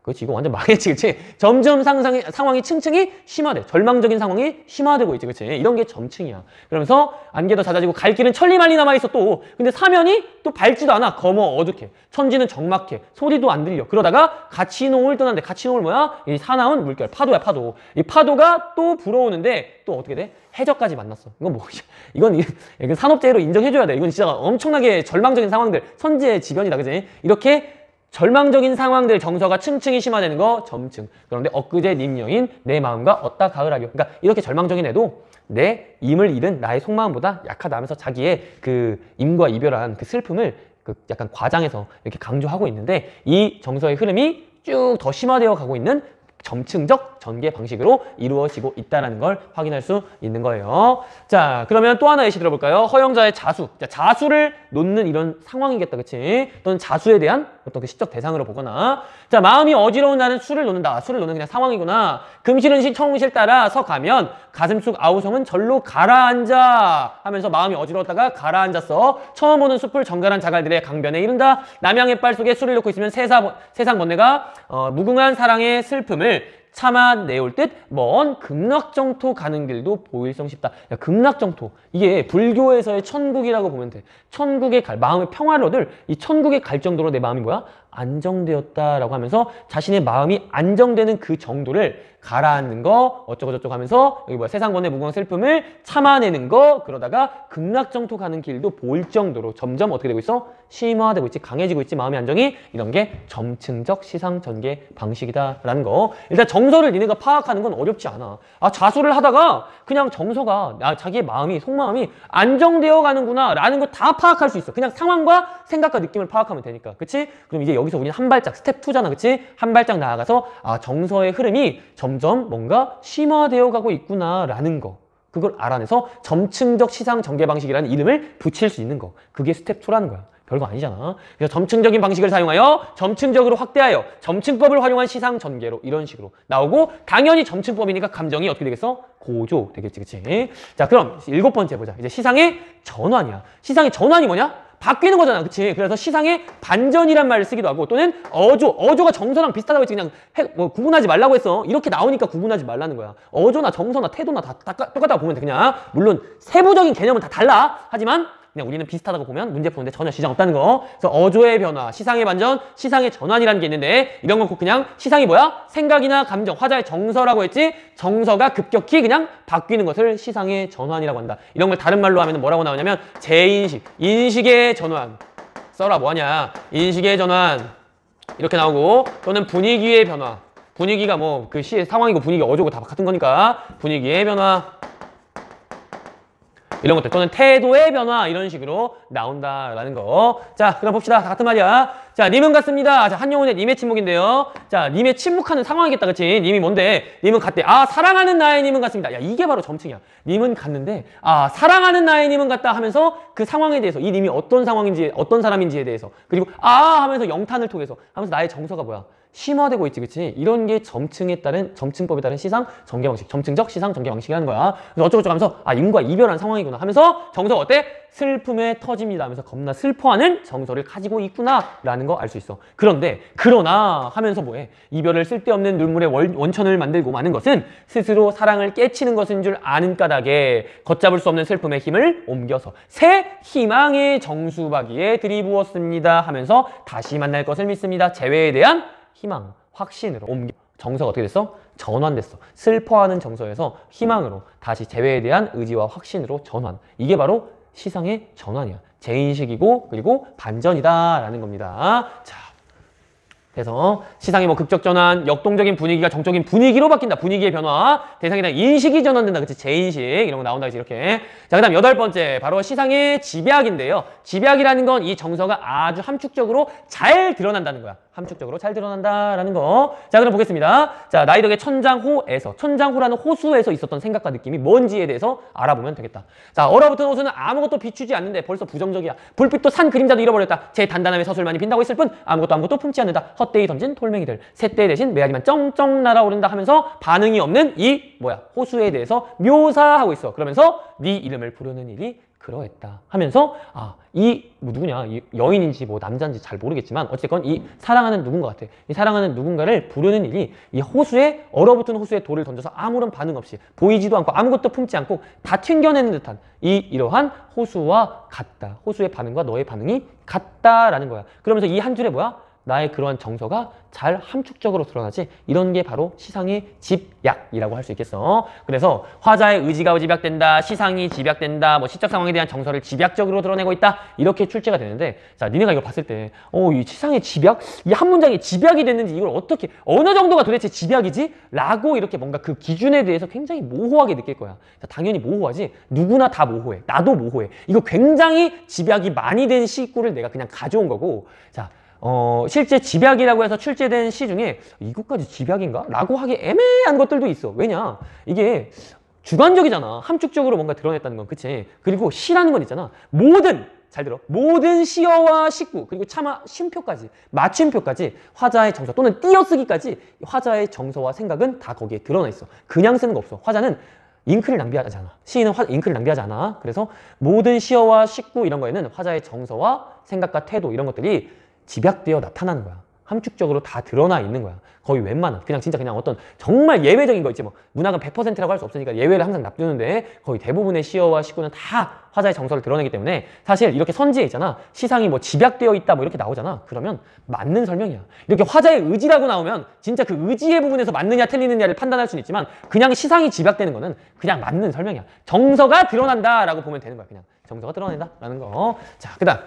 그렇지, 이거 완전 망했지, 그치? 점점 상황이 층층이 심화돼. 절망적인 상황이 심화되고 있지, 그치? 이런 게 점층이야. 그러면서 안개도 잦아지고 갈 길은 천리만리 남아있어 또. 근데 사면이 또 밝지도 않아. 검어 어둡게. 천지는 적막해. 소리도 안 들려. 그러다가 가치농을 떠났는데 가치농을 뭐야? 이 사나운 물결. 파도야, 파도. 이 파도가 또 불어오는데 또 어떻게 돼? 해저까지 만났어. 이건 뭐, 이건 산업재해로 인정해줘야 돼. 이건 진짜 엄청나게 절망적인 상황들. 선제지변이다, 그치? 이렇게 절망적인 상황들 정서가 층층이 심화되는 거 점층. 그런데 엊그제 님 여인 내 마음과 어따 가을하려. 그러니까 이렇게 절망적인 애도 내 임을 잃은 나의 속마음보다 약하다 하면서 자기의 그 임과 이별한 그 슬픔을 그 약간 과장해서 이렇게 강조하고 있는데 이 정서의 흐름이 쭉 더 심화되어 가고 있는 점층적 전개 방식으로 이루어지고 있다는 걸 확인할 수 있는 거예요. 자, 그러면 또 하나 예시 들어볼까요? 허영자의 자수. 자, 자수를 놓는 이런 상황이겠다, 그치? 또는 자수에 대한 어떤 그 시적 대상으로 보거나. 자, 마음이 어지러운 나는 술을 놓는다. 술을 놓는 그냥 상황이구나. 금실은실 청실 따라 서 가면 가슴속 아우성은 절로 가라앉아 하면서 마음이 어지러웠다가 가라앉았어. 처음 보는 숲을 정갈한 자갈들의 강변에 이른다. 남양의 빨 속에 술을 놓고 있으면 세상 번뇌가 무궁한 사랑의 슬픔을 참아내올 듯 먼 극락정토 가는 길도 보일성 싶다. 야, 극락정토. 이게 불교에서의 천국이라고 보면 돼. 천국에 마음의 평화를 얻을 이 천국에 갈 정도로 내 마음이 뭐야? 안정되었다라고 하면서 자신의 마음이 안정되는 그 정도를 가라앉는 거 어쩌고저쩌고 하면서 여기 뭐야 세상 번뇌 무궁한 슬픔을 참아내는 거 그러다가 극락정토 가는 길도 보일 정도로 점점 어떻게 되고 있어? 심화되고 있지 강해지고 있지 마음의 안정이 이런 게 점층적 시상 전개 방식이다라는 거. 일단 정서를 니네가 파악하는 건 어렵지 않아. 아 자수를 하다가 그냥 정서가 자기의 마음이 속마음이 안정되어 가는구나 라는 거 다 파악할 수 있어. 그냥 상황과 생각과 느낌을 파악하면 되니까. 그치? 그럼 이제 여기서 우리는 한 발짝 스텝 2잖아. 그치? 한 발짝 나아가서 아 정서의 흐름이 점점 뭔가 심화되어 가고 있구나라는 거. 그걸 알아내서 점층적 시상 전개 방식이라는 이름을 붙일 수 있는 거. 그게 스텝 2라는 거야. 별거 아니잖아. 그래서 점층적인 방식을 사용하여 점층적으로 확대하여 점층법을 활용한 시상 전개로 이런 식으로 나오고 당연히 점층법이니까 감정이 어떻게 되겠어? 고조 되겠지. 그치? 자 그럼 7번째 보자. 이제 시상의 전환이야. 시상의 전환이 뭐냐? 바뀌는 거잖아. 그치? 그래서 시상의 반전이란 말을 쓰기도 하고 또는 어조가 정서랑 비슷하다고 했지. 그냥 구분하지 말라고 했어. 이렇게 나오니까 구분하지 말라는 거야. 어조나 정서나 태도나 다 똑같다고 보면 돼. 그냥 물론 세부적인 개념은 다 달라. 하지만 그냥 우리는 비슷하다고 보면 문제 푸는데 전혀 지장 없다는 거. 그래서 어조의 변화, 시상의 반전, 시상의 전환이라는 게 있는데 이런 건 꼭 그냥 시상이 뭐야? 생각이나 감정, 화자의 정서라고 했지 정서가 급격히 그냥 바뀌는 것을 시상의 전환이라고 한다. 이런 걸 다른 말로 하면 뭐라고 나오냐면 재인식, 인식의 전환. 써라 뭐하냐? 인식의 전환 이렇게 나오고 또는 분위기의 변화. 분위기가 뭐 그 시의 상황이고 분위기 어조고 다 같은 거니까 분위기의 변화. 이런 것들 또는 태도의 변화 이런 식으로 나온다라는 거. 자 그럼 봅시다. 다 같은 말이야. 자 님은 같습니다. 자 한용운의 님의 침묵인데요. 자 님의 침묵하는 상황이겠다. 그치? 님이 뭔데? 님은 같대. 아 사랑하는 나의 님은 같습니다. 야 이게 바로 점층이야. 님은 같는데 아 사랑하는 나의 님은 같다 하면서 그 상황에 대해서 이 님이 어떤 상황인지 어떤 사람인지에 대해서 그리고 아 하면서 영탄을 통해서 하면서 나의 정서가 뭐야? 심화되고 있지, 그치? 이런 게 점층법에 따른 시상 전개 방식, 점층적 시상 전개 방식이라는 거야. 그래서 어쩌고저쩌고 하면서 아, 인과 이별한 상황이구나 하면서 정서가 어때? 슬픔에 터집니다 하면서 겁나 슬퍼하는 정서를 가지고 있구나라는 거 알 수 있어. 그러나 하면서 뭐해? 이별을 쓸데없는 눈물의 원천을 만들고 마는 것은 스스로 사랑을 깨치는 것인 줄 아는 까닭에 걷잡을 수 없는 슬픔의 힘을 옮겨서 새 희망의 정수박이에 들이부었습니다 하면서 다시 만날 것을 믿습니다. 재회에 대한 희망, 확신으로 옮겨. 정서가 어떻게 됐어? 전환됐어. 슬퍼하는 정서에서 희망으로 다시 재회에 대한 의지와 확신으로 전환. 이게 바로 시상의 전환이야. 재인식이고 그리고 반전이다라는 겁니다. 자, 그래서 시상의 뭐 극적 전환, 역동적인 분위기가 정적인 분위기로 바뀐다. 분위기의 변화, 대상에 대한 인식이 전환된다. 그치? 재인식 이런 거 나온다. 이렇게. 자, 그다음 8번째 바로 시상의 집약인데요. 집약이라는 건 이 정서가 아주 함축적으로 잘 드러난다는 거야. 함축적으로 잘 드러난다라는 거. 자, 그럼 보겠습니다. 자, 나이덕의 천장호라는 호수에서 있었던 생각과 느낌이 뭔지에 대해서 알아보면 되겠다. 자, 얼어붙은 호수는 아무것도 비추지 않는데 벌써 부정적이야. 불빛도 산 그림자도 잃어버렸다. 제 단단함에 서술만이 빈다고 했을 뿐 아무것도 품지 않는다. 헛되이 던진 돌멩이들. 새떼 대신 메아리만 쩡쩡 날아오른다 하면서 반응이 없는 이 호수에 대해서 묘사하고 있어. 그러면서 네 이름을 부르는 일이 그러했다 하면서 누구냐, 이 여인인지 뭐 남자인지 잘 모르겠지만 어쨌건 이 사랑하는 누군가 같아. 이 사랑하는 누군가를 부르는 일이 이 호수에, 얼어붙은 호수에 돌을 던져서 아무런 반응 없이 보이지도 않고 아무것도 품지 않고 다 튕겨내는 듯한 이러한 호수와 같다. 호수의 반응과 너의 반응이 같다라는 거야. 그러면서 이 한 줄에 나의 그러한 정서가 잘 함축적으로 드러나지. 이런 게 바로 시상의 집약이라고 할 수 있겠어. 그래서 화자의 의지가 집약된다, 시상이 집약된다, 뭐 시적 상황에 대한 정서를 집약적으로 드러내고 있다. 이렇게 출제가 되는데, 자, 니네가 이거 봤을 때, 이 시상의 집약, 이 한 문장이 집약이 됐는지 이걸 어떻게, 어느 정도가 도대체 집약이지? 라고 이렇게 뭔가 그 기준에 대해서 굉장히 모호하게 느낄 거야. 자, 당연히 모호하지. 누구나 다 모호해. 나도 모호해. 이거 굉장히 집약이 많이 된 시구를 내가 그냥 가져온 거고, 자. 실제 집약이라고 해서 출제된 시 중에 이것까지 집약인가? 라고 하기 애매한 것들도 있어. 왜냐? 이게 주관적이잖아. 함축적으로 뭔가 드러냈다는 건. 그치? 그리고 시라는 건 있잖아. 잘 들어. 모든 시어와 식구, 그리고 차마 쉼표까지, 맞춤표까지 화자의 정서 또는 띄어쓰기까지 화자의 정서와 생각은 다 거기에 드러나 있어. 그냥 쓰는 거 없어. 화자는 잉크를 낭비하지 않아. 시인은 잉크를 낭비하지 않아. 그래서 모든 시어와 식구 이런 거에는 화자의 정서와 생각과 태도 이런 것들이 집약되어 나타나는 거야. 함축적으로 다 드러나 있는 거야. 거의 웬만한 진짜 그냥 어떤 정말 예외적인 거 있지 뭐 문학은 100%라고 할 수 없으니까 예외를 항상 납두는데 거의 대부분의 시어와 시구는 다 화자의 정서를 드러내기 때문에 사실 이렇게 선지에 있잖아. 시상이 뭐 집약되어 있다 뭐 이렇게 나오잖아. 그러면 맞는 설명이야. 이렇게 화자의 의지라고 나오면 진짜 그 의지의 부분에서 맞느냐 틀리느냐를 판단할 수는 있지만 그냥 시상이 집약되는 거는 그냥 맞는 설명이야. 정서가 드러난다라고 보면 되는 거야. 그냥 정서가 드러낸다라는 거. 자, 그다음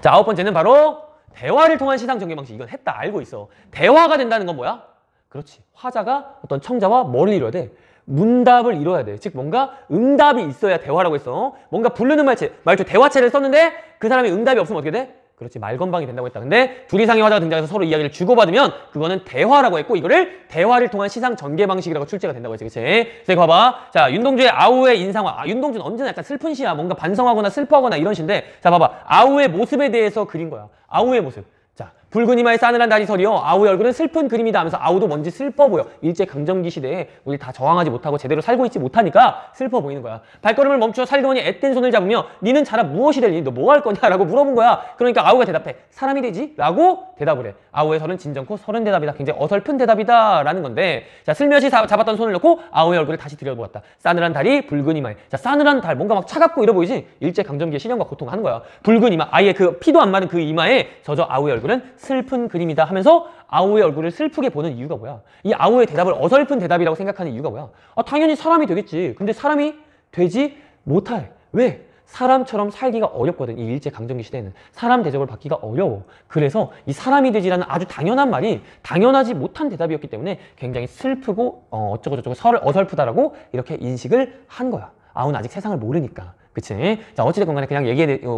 자, 9번째는 바로 대화를 통한 시상 전개 방식. 이건 했다 알고 있어. 대화가 된다는 건 뭐야? 그렇지. 화자가 어떤 청자와 뭐를 이뤄야 돼? 문답을 이뤄야 돼. 즉 뭔가 응답이 있어야 대화라고 했어. 뭔가 부르는 말투 대화체를 썼는데 그 사람이 응답이 없으면 어떻게 돼? 그렇지. 말건방이 된다고 했다. 근데 둘 이상의 화자가 등장해서 서로 이야기를 주고받으면 그거는 대화라고 했고 이거를 대화를 통한 시상 전개 방식이라고 출제가 된다고 했지. 그치? 그래서 이거 봐봐. 자, 윤동주의 아우의 인상화. 윤동주는 언제나 약간 슬픈 시야. 뭔가 반성하거나 슬퍼하거나 이런 시인데 자, 봐봐. 아우의 모습에 대해서 그린 거야. 아우의 모습. 자, 붉은 이마에 싸늘한 달이 서리어 아우의 얼굴은 슬픈 그림이다 하면서 아우도 뭔지 슬퍼 보여. 일제강점기 시대에 우리 다 저항하지 못하고 제대로 살고 있지 못하니까 슬퍼 보이는 거야. 발걸음을 멈추어 살더니 앳된 손을 잡으며 니는 자라 무엇이 되니? 너 뭐 할 거냐? 라고 물어본 거야. 그러니까 아우가 대답해. 사람이 되지? 라고 대답을 해. 아우의 설은 진정코 서른 대답이다. 굉장히 어설픈 대답이다. 라는 건데 자, 슬며시 잡았던 손을 놓고 아우의 얼굴을 다시 들여보았다. 싸늘한 달이 붉은 이마에. 자, 싸늘한 달 뭔가 막 차갑고 이러 보이지? 일제강점기의 시련과 고통하는 거야. 붉은 이마. 아예 그 피도 안 마른 그 이마에 저 아우의 얼굴은 슬픈 그림이다 하면서 아우의 얼굴을 슬프게 보는 이유가 뭐야? 이 아우의 대답을 어설픈 대답이라고 생각하는 이유가 뭐야? 당연히 사람이 되겠지. 근데 사람이 되지 못해. 왜? 사람처럼 살기가 어렵거든. 이 일제강점기 시대에는. 사람 대접을 받기가 어려워. 그래서 이 사람이 되지라는 아주 당연한 말이 당연하지 못한 대답이었기 때문에 굉장히 슬프고 어쩌고저쩌고 어설프다라고 이렇게 인식을 한 거야. 아우는 아직 세상을 모르니까. 그치? 자, 어찌됐건 간에 그냥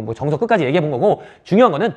뭐 정서 끝까지 얘기해 본 거고 중요한 거는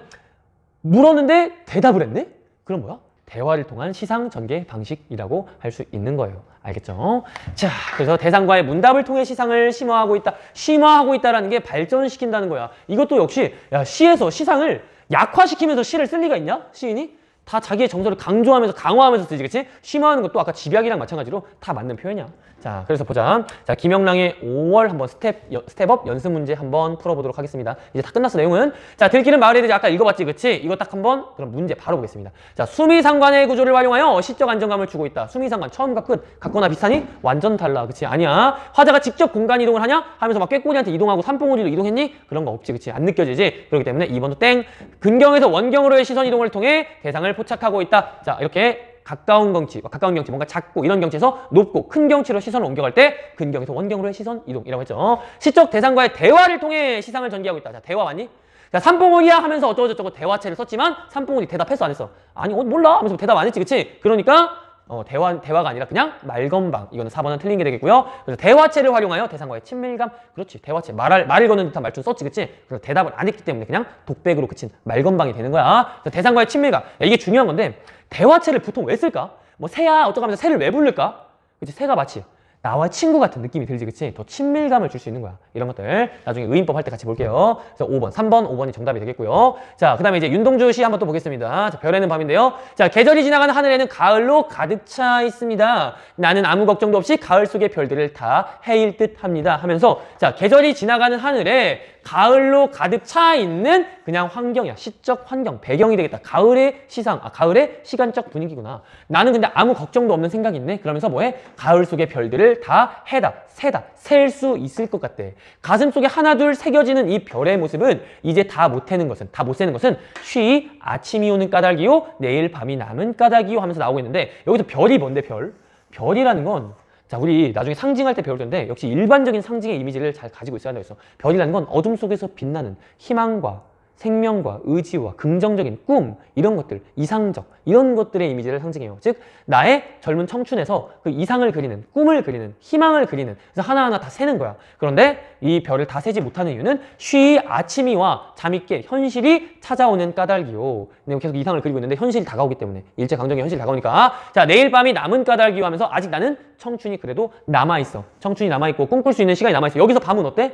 물었는데 대답을 했네? 그럼 뭐야? 대화를 통한 시상 전개 방식이라고 할 수 있는 거예요. 알겠죠? 자, 그래서 대상과의 문답을 통해 시상을 심화하고 있다. 심화하고 있다라는 게 발전시킨다는 거야. 이것도 역시 시에서 시상을 약화시키면서 시를 쓸 리가 있냐? 시인이? 다 자기의 정서를 강조하면서 강화하면서 쓰지, 그치? 심화하는 것도 아까 집약이랑 마찬가지로 다 맞는 표현이야. 자, 그래서 보자. 자, 김영랑의 5월 한번 스텝업 연습 문제 한번 풀어보도록 하겠습니다. 이제 다 끝났어, 내용은. 자, 들기름 마을에 대해서 아까 읽어봤지, 그치? 이거 딱 한번, 그럼 문제 바로 보겠습니다. 자, 수미상관의 구조를 활용하여 시적 안정감을 주고 있다. 수미상관, 처음과 끝, 같거나 비슷하니? 완전 달라, 그치? 아니야. 화자가 직접 공간 이동을 하냐? 하면서 막 꾀꼬리한테 이동하고 삼봉오리로 이동했니? 그런 거 없지, 그치? 안 느껴지지? 그렇기 때문에 2번도 땡. 근경에서 원경으로의 시선 이동을 통해 대상을 포착하고 있다. 자, 이렇게 가까운 경치, 뭔가 작고 이런 경치에서 높고 큰 경치로 시선을 옮겨갈 때 근경에서 원경으로의 시선 이동이라고 했죠. 시적 대상과의 대화를 통해 시상을 전개하고 있다. 자, 대화 왔니? 자, 삼봉오리야 하면서 어쩌고저쩌고 대화체를 썼지만 삼봉오리 대답했어 안 했어? 아니, 몰라 하면서 대답 안 했지, 그치? 그러니까 대화가 아니라 그냥 말건방. 이거는 4번은 틀린 게 되겠고요. 그래서 대화체를 활용하여 대상과의 친밀감. 그렇지, 대화체. 말을 거는 듯한 말투 썼지, 그치? 그래서 대답을 안 했기 때문에 그냥 독백으로 그친 말건방이 되는 거야. 그래서 대상과의 친밀감. 야, 이게 중요한 건데 대화체를 보통 왜 쓸까? 뭐 새야 어쩌고 하면서 새를 왜 부를까? 그치? 새가 마치 나와 친구 같은 느낌이 들지, 그치? 더 친밀감을 줄 수 있는 거야. 이런 것들 나중에 의인법 할 때 같이 볼게요. 그래서 5번, 3번, 5번이 정답이 되겠고요. 자, 그 다음에 이제 윤동주 시 한번 또 보겠습니다. 자, 별에는 밤인데요. 자, 계절이 지나가는 하늘에는 가을로 가득 차 있습니다. 나는 아무 걱정도 없이 가을 속의 별들을 다 해일 듯 합니다. 하면서 자, 계절이 지나가는 하늘에 가을로 가득 차 있는 그냥 환경이야. 시적 환경, 배경이 되겠다. 가을의 시상, 가을의 시간적 분위기구나. 나는 근데 아무 걱정도 없는 생각이 있네. 그러면서 뭐해? 가을 속의 별들을 다 세다, 셀 수 있을 것 같대. 가슴 속에 하나둘 새겨지는 이 별의 모습은 이제 다 못 세는 것은 쉬 아침이 오는 까닭이요, 내일 밤이 남은 까닭이요 하면서 나오고 있는데 여기서 별이 뭔데, 별? 별이라는 건 자, 우리 나중에 상징할 때 배울 텐데 역시 일반적인 상징의 이미지를 잘 가지고 있어야 한다고 했어. 별이라는 건 어둠 속에서 빛나는 희망과 생명과 의지와 긍정적인 꿈, 이런 것들, 이상적, 이런 것들의 이미지를 상징해요. 즉, 나의 젊은 청춘에서 그 이상을 그리는, 꿈을 그리는, 희망을 그리는, 그래서 하나하나 다 세는 거야. 그런데 이 별을 다 세지 못하는 이유는 쉬 아침이 와 잠이 깨 현실이 찾아오는 까닭이요. 내가 계속 이상을 그리고 있는데 현실이 다가오기 때문에, 일제강점기 현실이 다가오니까. 자, 내일 밤이 남은 까닭이요 하면서 아직 나는 청춘이 그래도 남아있어. 청춘이 남아있고 꿈꿀 수 있는 시간이 남아있어. 여기서 밤은 어때?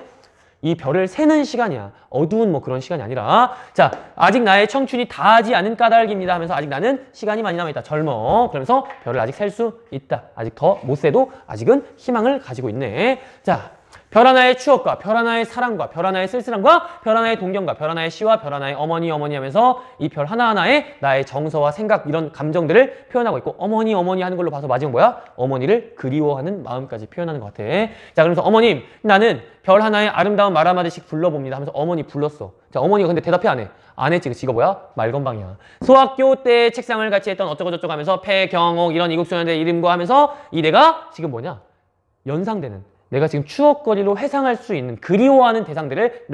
이 별을 세는 시간이야. 어두운 뭐 그런 시간이 아니라. 자, 아직 나의 청춘이 다하지 않은 까닭입니다 하면서 아직 나는 시간이 많이 남아있다. 젊어. 그러면서 별을 아직 셀 수 있다. 아직 더 못 세도 아직은 희망을 가지고 있네. 자, 별 하나의 추억과 별 하나의 사랑과 별 하나의 쓸쓸함과 별 하나의 동경과 별 하나의 시와 별 하나의 어머니 하면서 이 별 하나하나에 나의 정서와 생각, 이런 감정들을 표현하고 있고, 어머니 하는 걸로 봐서 마지막 뭐야? 어머니를 그리워하는 마음까지 표현하는 것 같아. 자, 그러면서 어머님, 나는 별 하나의 아름다운 말 한마디씩 불러봅니다 하면서 어머니 불렀어. 자, 어머니가 근데 대답해 안 해? 안 했지. 그치? 이거 뭐야? 말건방이야. 소학교 때 책상을 같이 했던 어쩌고저쩌고 하면서 폐경옥 이런 이국수년대 이름과 하면서 이 내가 지금 뭐냐? 연상되는, 내가 지금 추억거리로 회상할 수 있는, 그리워하는 대상들을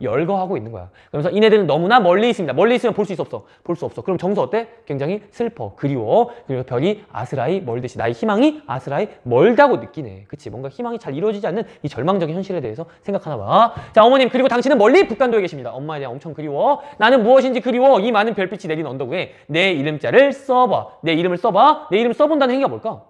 열거하고 있는 거야. 그러면서 이네들은 너무나 멀리 있습니다. 멀리 있으면 볼 수 있어 없어? 볼 수 없어. 그럼 정서 어때? 굉장히 슬퍼, 그리워. 그리고 별이 아스라이 멀듯이, 나의 희망이 아스라이 멀다고 느끼네. 그치? 뭔가 희망이 잘 이루어지지 않는 이 절망적인 현실에 대해서 생각하나 봐. 자, 어머님, 그리고 당신은 멀리 북한도에 계십니다. 엄마에 대한 엄청 그리워. 나는 무엇인지 그리워. 이 많은 별빛이 내린 언덕 위에 내 이름자를 써봐. 내 이름을 써봐. 내 이름을 써본다는 행위가 뭘까?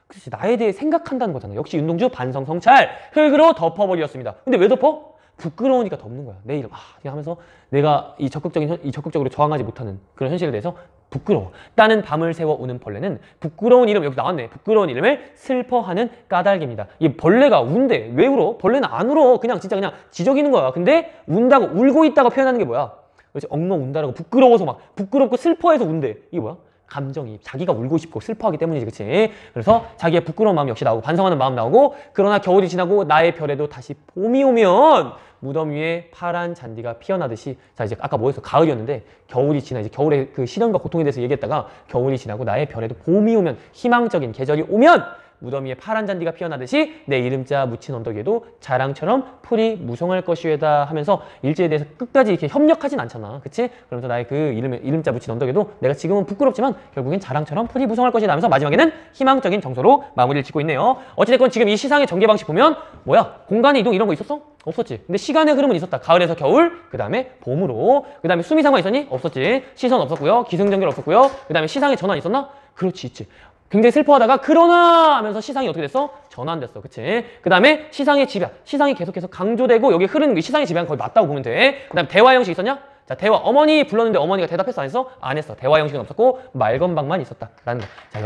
그렇지, 나에 대해 생각한다는 거잖아. 역시 윤동주 반성성찰. 흙으로 덮어버렸습니다. 근데 왜 덮어? 부끄러우니까 덮는 거야. 내 이름 그냥 하면서 내가 적극적으로 저항하지 못하는 그런 현실에 대해서 부끄러워. 따는 밤을 새워 우는 벌레는 부끄러운 이름, 여기 나왔네. 부끄러운 이름을 슬퍼하는 까닭입니다. 이 벌레가 운대. 왜 울어? 벌레는 안 울어. 그냥 진짜 그냥 지저귀는 거야. 근데 운다고, 울고 있다고 표현하는 게 뭐야? 그렇지, 엉엉 운다라고, 부끄러워서 막 부끄럽고 슬퍼해서 운대. 이게 뭐야? 감정이, 자기가 울고 싶고 슬퍼하기 때문이지, 그치? 그래서 자기의 부끄러운 마음 역시 나오고, 반성하는 마음 나오고, 그러나 겨울이 지나고 나의 별에도 다시 봄이 오면 무덤 위에 파란 잔디가 피어나듯이. 자, 이제 아까 뭐였어? 가을이었는데 겨울이 지나, 이제 겨울의 그 시련과 고통에 대해서 얘기했다가 겨울이 지나고 나의 별에도 봄이 오면, 희망적인 계절이 오면 무덤 위에 파란 잔디가 피어나듯이 내 이름자 묻힌 언덕 위에도 자랑처럼 풀이 무성할 것이외다 하면서 일제에 대해서 끝까지 이렇게 협력하진 않잖아. 그치? 그러면서 나의 그 이름자 묻힌 언덕에도 내가 지금은 부끄럽지만 결국엔 자랑처럼 풀이 무성할 것이다 하면서 마지막에는 희망적인 정서로 마무리를 짓고 있네요. 어찌됐건 지금 이 시상의 전개 방식 보면 뭐야? 공간의 이동 이런 거 있었어? 없었지. 근데 시간의 흐름은 있었다. 가을에서 겨울, 그 다음에 봄으로, 그 다음에 수미상관 있었니? 없었지. 시선 없었고요. 기승전결 없었고요. 그 다음에 시상의 전환 있었나? 그렇지, 있지. 굉장히 슬퍼하다가 그러나 하면서 시상이 어떻게 됐어? 전환됐어. 그치? 그 다음에 시상의 집약. 시상이 계속해서 강조되고 여기 흐르는 게 시상의 집약은 거의 맞다고 보면 돼. 그 다음에 대화 형식 있었냐? 자, 대화. 어머니 불렀는데 어머니가 대답했어, 안 했어? 안 했어. 대화 형식은 없었고 말 건방만 있었다라는 거. 자,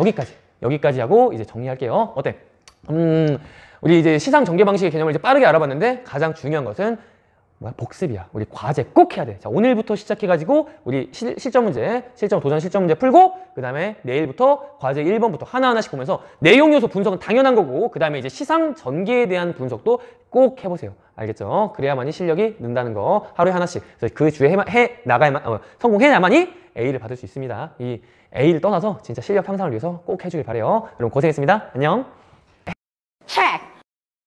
여기까지 하고 이제 정리할게요. 어때? 우리 이제 시상 전개 방식의 개념을 이제 빠르게 알아봤는데 가장 중요한 것은 복습이야. 우리 과제 꼭 해야 돼. 자, 오늘부터 시작해가지고 우리 실전 문제, 도전 실전 문제 풀고 그 다음에 내일부터 과제 1번부터 하나하나씩 보면서 내용 요소 분석은 당연한 거고 그 다음에 이제 시상 전개에 대한 분석도 꼭 해보세요. 알겠죠? 그래야만이 실력이 는다는 거. 하루에 하나씩. 그래서 그 주에 성공해야만이 A를 받을 수 있습니다. 이 A를 떠나서 진짜 실력 향상을 위해서 꼭 해주길 바래요. 여러분 고생했습니다. 안녕.